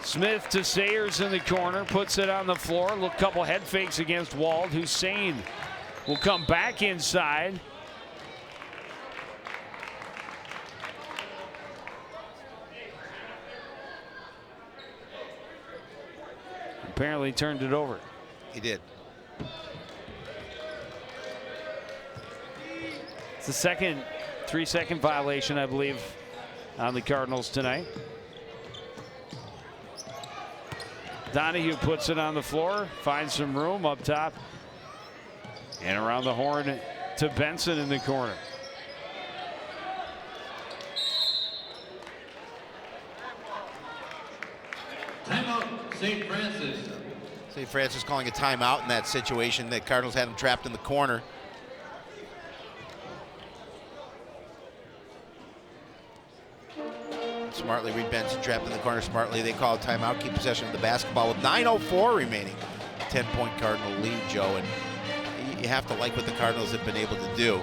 S1: Smith to Sayers in the corner, puts it on the floor. A couple head fakes against Wald. Hussein will come back inside. Apparently turned it over.
S2: He did.
S1: It's the second 3-second violation, I believe, on the Cardinals tonight. Donahue puts it on the floor, finds some room up top, and around the horn to Benson in the corner.
S3: Timeout, St. Francis.
S2: St. Francis calling a timeout in that situation. The Cardinals had him trapped in the corner. Smartly read Benson trapped in the corner. Smartly they call a timeout, keep possession of the basketball with 9:04 remaining. 10-point Cardinal lead, Joe, and you have to like what the Cardinals have been able to do.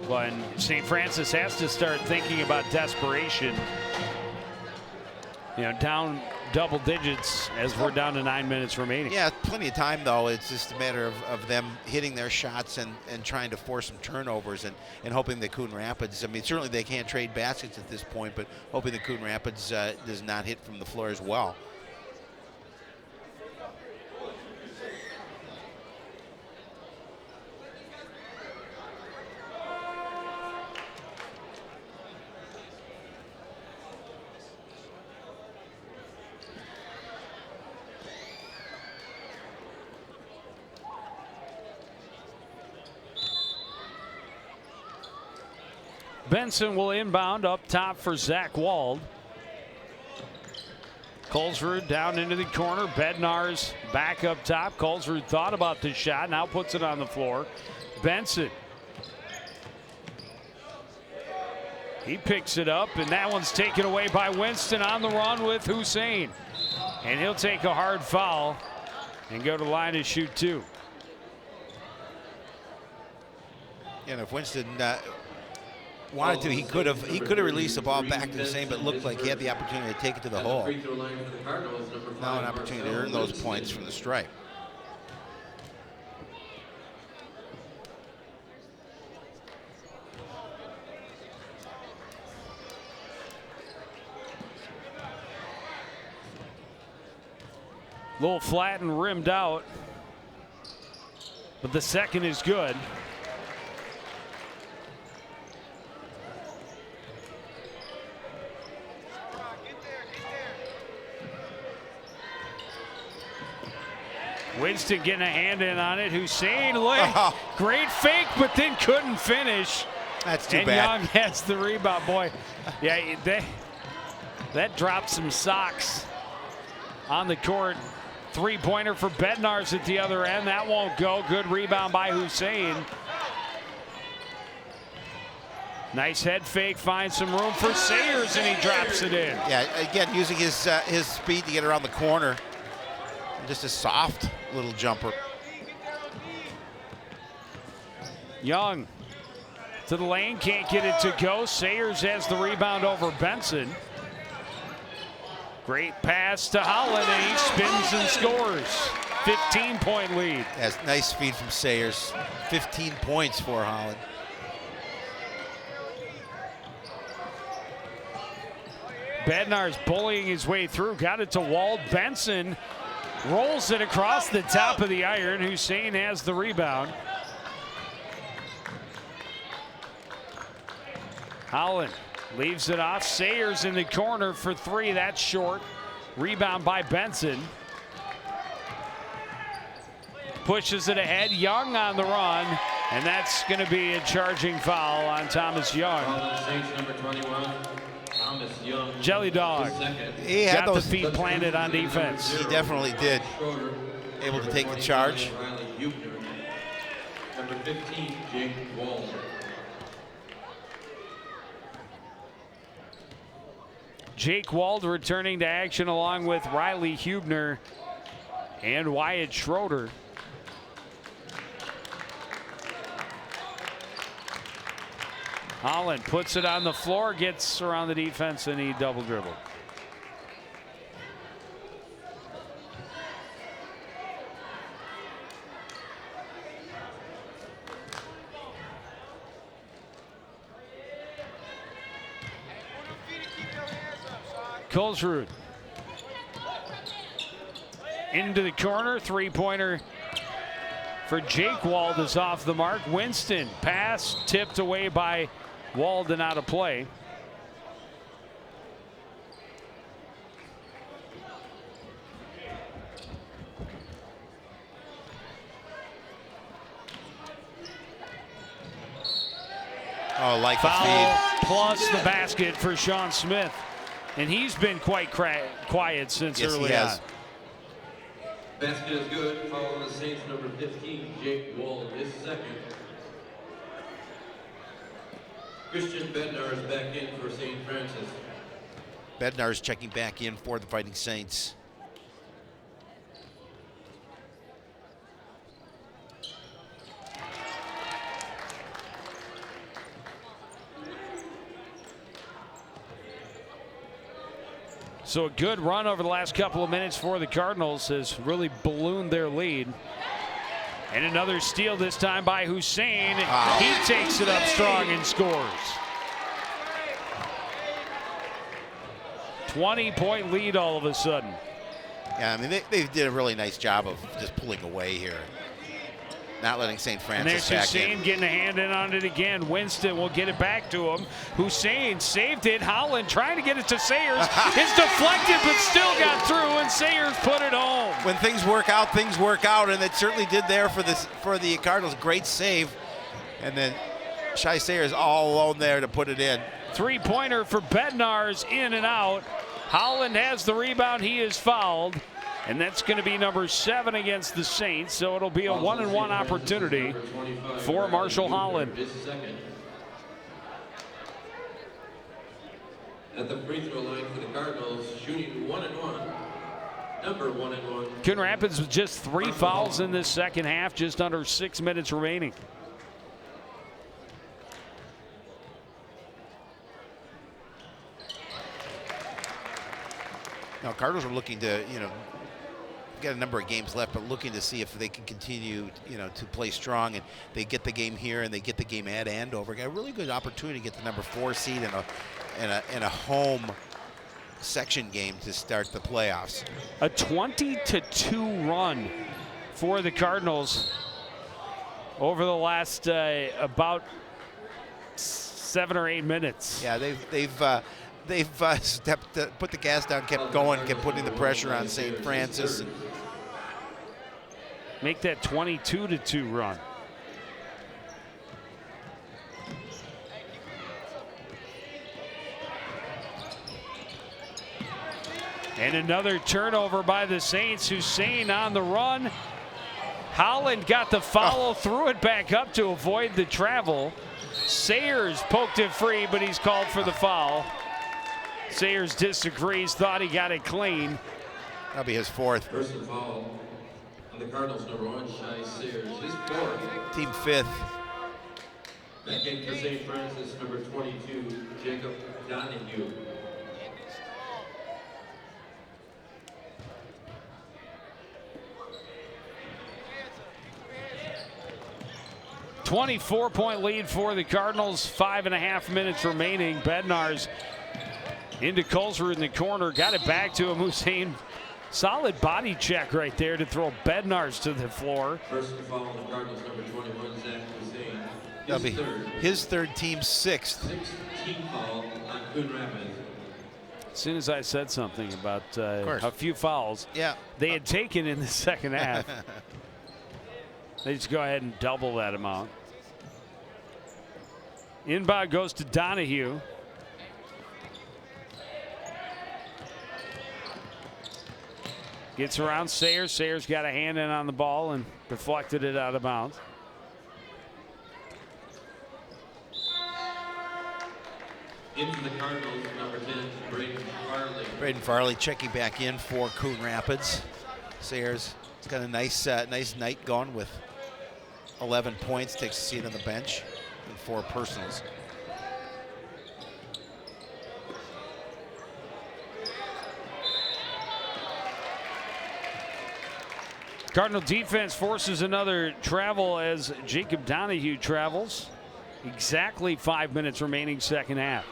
S1: But St. Francis has to start thinking about desperation. You know, down double digits as we're down to 9 minutes remaining.
S2: Yeah, plenty of time, though. It's just a matter of them hitting their shots and trying to force some turnovers and hoping that Coon Rapids, I mean, certainly they can't trade baskets at this point, but hoping that Coon Rapids does not hit from the floor as well.
S1: Benson will inbound up top for Zach Wald. Colesrud down into the corner. Bednar's back up top. Colesrud thought about the shot, now puts it on the floor. Benson. He picks it up, and that one's taken away by Winston on the run with Hussein. And he'll take a hard foul and go to line to shoot two.
S2: And if Winston wanted to, he could have released the ball back to Hussein, but it looked like he had the opportunity to take it to the hole. Now an opportunity to earn those points from the stripe.
S1: A little flat and rimmed out, but the second is good. Winston getting a hand in on it. Hussein, great fake, but then couldn't finish.
S2: That's too
S1: and
S2: bad.
S1: Young has the rebound. Boy, yeah, that dropped some socks on the court. Three-pointer for Bednar's at the other end. That won't go. Good rebound by Hussein. Nice head fake, finds some room for Sayers, and he drops it in.
S2: Yeah, again, using his speed to get around the corner. Just a soft little jumper.
S1: Young to the lane, can't get it to go. Sayers has the rebound over Benson. Great pass to Holland, and he spins and scores. 15-point lead.
S2: Yes, nice feed from Sayers. 15 points for Holland.
S1: Bednar's bullying his way through, got it to Wald. Benson rolls it across the top of the iron. Hussein has the rebound. Holland leaves it off. Sayers in the corner for three. That's short. Rebound by Benson. Pushes it ahead. Young on the run. And that's going to be a charging foul on Thomas Young.
S3: Number 21, Thomas Young.
S1: Jelly Dog
S2: He had
S1: got
S2: those
S1: the feet planted on defense.
S2: He definitely did. Able to take the charge.
S3: Number 15, Jake Wall.
S1: Jake Wald returning to action along with Riley Hubner and Wyatt Schroeder. Holland puts it on the floor, gets around the defense, and he double dribbled. Kolsrud into the corner, three-pointer for Jake Wald is off the mark. Winston pass tipped away by Wald and out of play.
S2: Oh, like
S1: Foul
S2: the feed.
S1: plus the basket for Sean Smith. And he's been quite quiet since
S2: Yes,
S1: early
S2: he has.
S1: on.
S3: Basket is good. Foul on the Saints, number 15, Jake Wall, his second. Christian Bednar is back in for St. Francis.
S2: Bednar is checking back in for the Fighting Saints.
S1: So a good run over the last couple of minutes for the Cardinals has really ballooned their lead. And another steal this time by Hussein.
S2: Wow.
S1: He takes it up strong and scores. 20-point lead all of a sudden.
S2: Yeah, I mean, they did a really nice job of just pulling away here. Not letting St.
S1: And
S2: Francis
S1: there's
S2: back in.
S1: Hussein getting a hand in on it again. Winston will get it back to him. Hussein saved it. Holland trying to get it to Sayers. It's deflected, but still got through, and Sayers put it home.
S2: When things work out, and it certainly did there for the Cardinals. Great save. And then Shai Sayers all alone there to put it in.
S1: Three-pointer for Bednar's in and out. Holland has the rebound. He is fouled. And that's going to be number 7 against the Saints. So it'll be a 1-and-1 opportunity for Marshall Holland.
S3: At the free throw line for the Cardinals, shooting 1-and-1. Number 1-and-1.
S1: Coon Rapids with just 3 fouls in this second half, just under 6 minutes remaining.
S2: Now, Cardinals are looking to, got a number of games left, but looking to see if they can continue, to play strong. And they get the game here, and they get the game at Andover. Got a really good opportunity to get the number 4 seed in a home section game to start the playoffs.
S1: A 20-2 run for the Cardinals over the last about 7 or 8 minutes.
S2: Yeah, they've put the gas down, kept going, kept putting the pressure on St. Francis.
S1: Make that 22-2 run. And another turnover by the Saints. Hussein on the run. Holland got the follow, threw it back up to avoid the travel. Sayers poked it free, but he's called for the foul. Sayers disagrees, thought he got it clean.
S2: That'll be his 4th.
S3: Personal foul on the Cardinals, number 1, Shai Sayers. His 4th.
S2: Team 5th.
S3: Back in for St. Francis, number 22, Jacob Donahue.
S1: 24-point lead for the Cardinals. 5.5 minutes remaining. Bednar's into Colesrud in the corner. Got it back to him. Hussein. Solid body check right there to throw Bednar's to the floor.
S3: First to foul on the Cardinals, number 21, Zach Hussein.
S2: That'll be his 3rd, team 6th.
S3: 6th team foul on Coon Rapids.
S1: As soon as I said something about a few fouls they had taken in the second half, they just go ahead and double that amount. Inbound goes to Donahue. Gets around Sayers. Sayers got a hand in on the ball and deflected it out of bounds.
S3: Into the Cardinals, number 10, Braden Farley.
S2: Braden Farley checking back in for Coon Rapids. Sayers has got a nice night going with 11 points, takes a seat on the bench, and 4 personals.
S1: Cardinal defense forces another travel as Jacob Donahue travels. Exactly 5 minutes remaining, second half.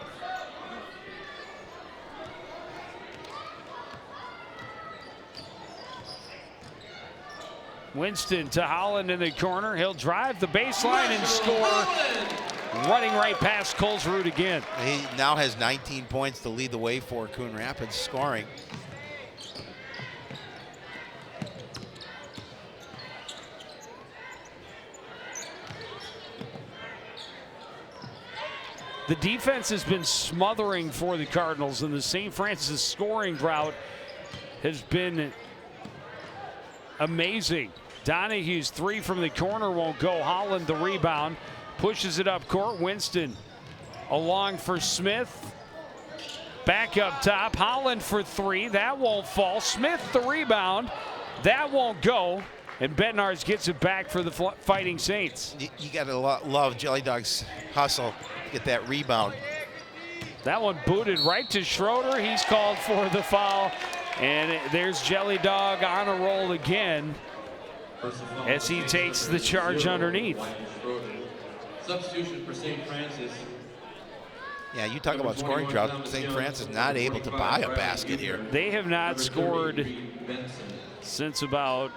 S1: Winston to Holland in the corner. He'll drive the baseline and score. Running right past Colesrud again.
S2: He now has 19 points to lead the way for Coon Rapids scoring.
S1: The defense has been smothering for the Cardinals, and the St. Francis scoring drought has been amazing. Donahue's 3 from the corner won't go. Holland the rebound, pushes it up court. Winston along for Smith. Back up top. Holland for 3. That won't fall. Smith the rebound. That won't go. And Bednar's gets it back for the Fighting Saints.
S2: You got to love Jelly Dog's hustle to get that rebound.
S1: That one booted right to Schroeder. He's called for the foul. And there's Jelly Dog on a roll again as he takes the charge underneath.
S3: Substitution for St. Francis.
S2: Yeah, you talk about scoring drought. St. Francis not able to buy a basket here.
S1: They have not scored since about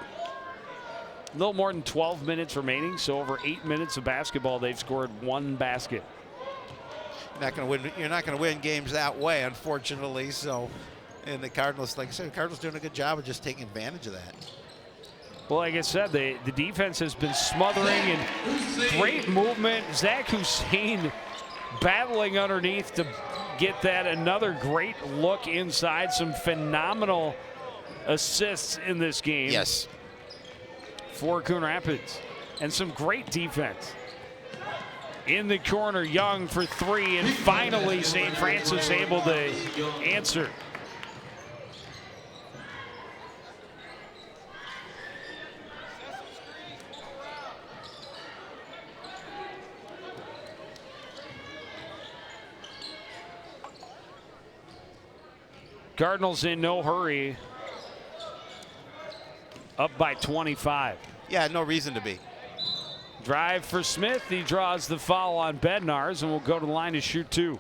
S1: a little more than 12 minutes remaining. So over 8 minutes of basketball, they've scored 1 basket.
S2: You're not going to win games that way, unfortunately. So, and the Cardinals, like I said, the Cardinals doing a good job of just taking advantage of that.
S1: Well, like I said, the defense has been smothering and great movement. Zach Hussein battling underneath to get that. Another great look inside. Some phenomenal assists in this game.
S2: Yes.
S1: For Coon Rapids. And some great defense. In the corner, Young for 3, and finally St. Francis able to answer. Cardinals in no hurry. Up by 25.
S2: Yeah, no reason to be.
S1: Drive for Smith. He draws the foul on Bednar's and will go to the line to shoot 2.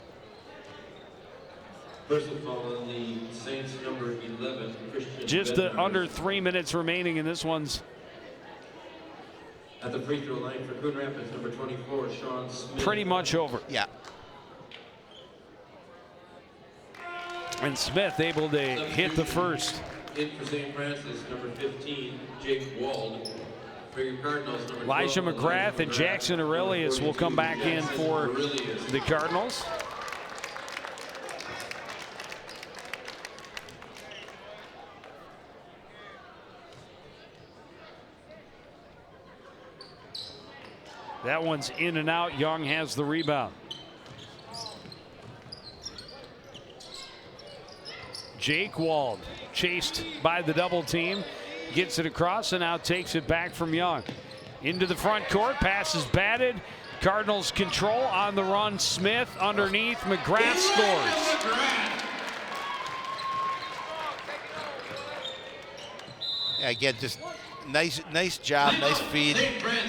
S3: Personal foul on the Saints, number 11, Christian
S1: Just
S3: Bednarz.
S1: under 3 minutes remaining, and this one's
S3: at the free throw line for Coon Rapids, number 24, Sean Smith.
S1: pretty much over.
S2: Yeah.
S3: And
S1: Smith able to hit the first.
S3: In for St. Francis, number 15, Jake Wald. For your Cardinals, number
S1: Elijah
S3: 12,
S1: McGrath and Jackson Aurelius will come back in for the Cardinals. That one's in and out. Young has the rebound. Jake Wald chased by the double team, gets it across and now takes it back from Young. Into the front court, pass is batted. Cardinals control on the run. Smith underneath, McGrath scores.
S2: Yeah, again, just nice job, nice feed.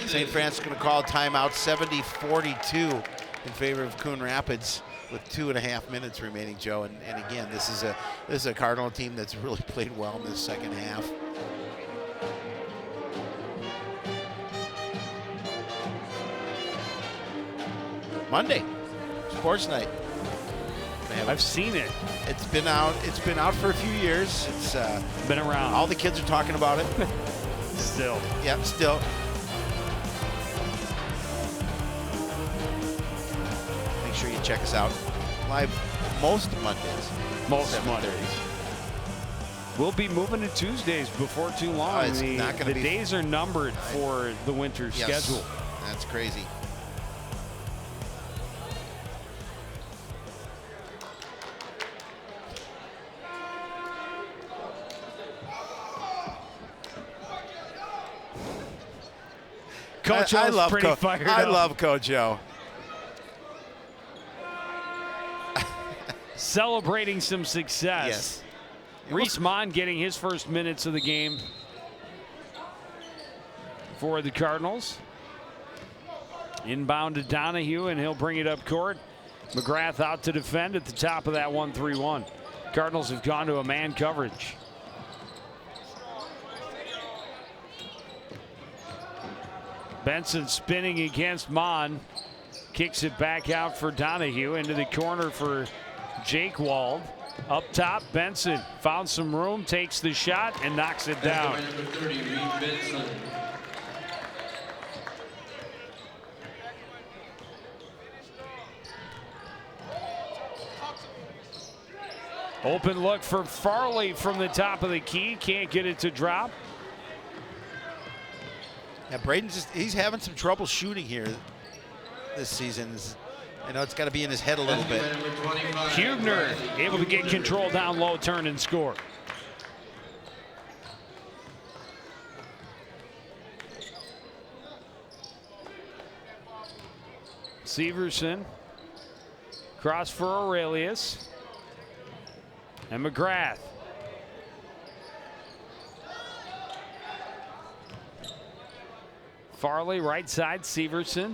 S2: St. Francis going to call a timeout, 70-42 in favor of Coon Rapids with 2.5 minutes remaining, Joe. And again, this is a Cardinal team that's really played well in this second half. Monday, sports night.
S1: I've seen it.
S2: It's been out for a few years. It's
S1: been around.
S2: All the kids are talking about it.
S1: Still.
S2: Yep, still. Make sure you check us out live most Mondays.
S1: Most Mondays. We'll be moving to Tuesdays before too long. The days are numbered for the winter schedule.
S2: That's crazy.
S1: Coach O's pretty fired up.
S2: I love Coach O.
S1: Celebrating some success.
S2: Yes.
S1: Reese Mon getting his first minutes of the game for the Cardinals. Inbound to Donahue, and he'll bring it up court. McGrath out to defend at the top of that 1-3-1. Cardinals have gone to a man coverage. Benson spinning against Mon. Kicks it back out for Donahue into the corner for Jake Wald. Up top, Benson found some room, takes the shot, and knocks it down.
S3: Number 30, Reed Benson.
S1: Open look for Farley from the top of the key. Can't get it to drop.
S2: Yeah, he's having some trouble shooting here this season. I know it's got to be in his head a little bit.
S1: Hubner able to get control down low, turn and score. Severson, cross for Aurelius. And McGrath. Farley right side, Severson.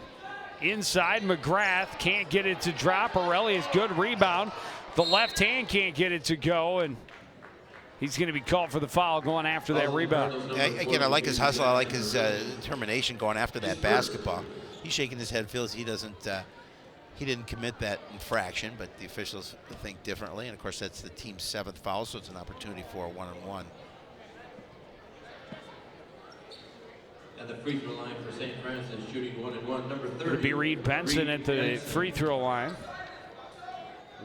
S1: Inside, McGrath can't get it to drop. Aurelius, good rebound. The left hand can't get it to go, and he's going to be called for the foul going after that rebound.
S2: Again, I like his hustle. I like his determination going after that basketball. He's shaking his head, feels he didn't commit that infraction, but the officials think differently. And of course, that's the team's 7th foul, so it's an opportunity for a 1-on-1.
S3: At the free throw line for St. Francis, shooting 1-and-1, number 30.
S1: It'll be Reed Benson at the free throw line.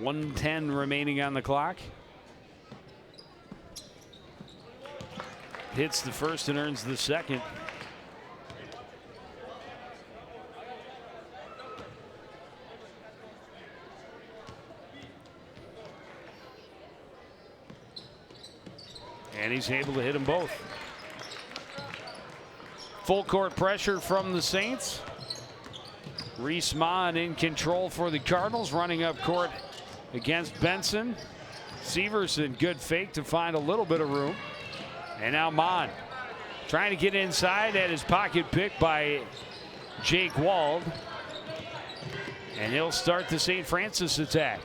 S1: 1:10 remaining on the clock. Hits the first and earns the second. And he's able to hit them both. Full court pressure from the Saints. Reese Mon in control for the Cardinals, running up court against Benson. Severson, good fake to find a little bit of room. And now Mon trying to get inside, at his pocket pick by Jake Wald. And he'll start the St. Francis attack.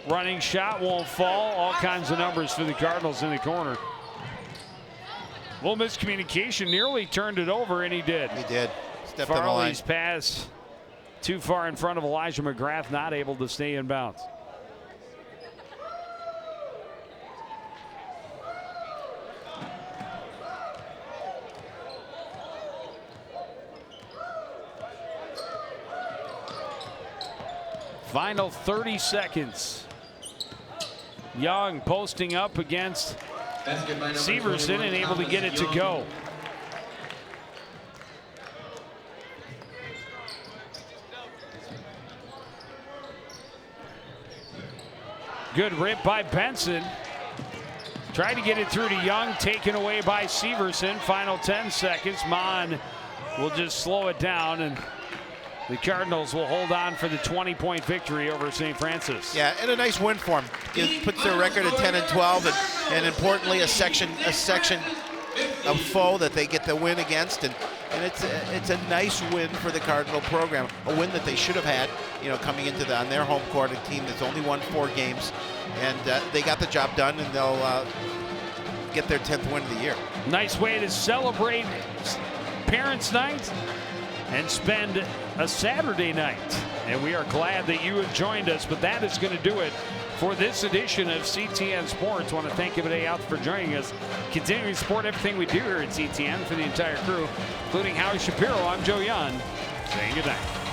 S1: Running shot won't fall. All kinds of numbers for the Cardinals in the corner. Little miscommunication, nearly turned it over, and he did.
S2: He did. Stepped on the line.
S1: Farley's pass too far in front of Elijah McGrath, not able to stay in bounds. Final 30 seconds. Young posting up against Severson and able to get it to go. Good rip by Benson. Tried to get it through to Young, taken away by Severson. Final 10 seconds. Mon will just slow it down, and the Cardinals will hold on for the 20-point victory over St. Francis.
S2: Yeah, and a nice win for them. It puts their record at 10-12, and importantly, a section of foe that they get the win against, and it's a nice win for the Cardinal program. A win that they should have had, coming into on their home court, a team that's only won 4 games, and they got the job done, and they'll get their 10th win of the year.
S1: Nice way to celebrate Parents' Night and spend a Saturday night. And we are glad that you have joined us, but that is going to do it for this edition of CTN Sports. I want to thank you today out for joining us. Continuing to support everything we do here at CTN for the entire crew, including Howie Shapiro. I'm Joe Young, saying good night.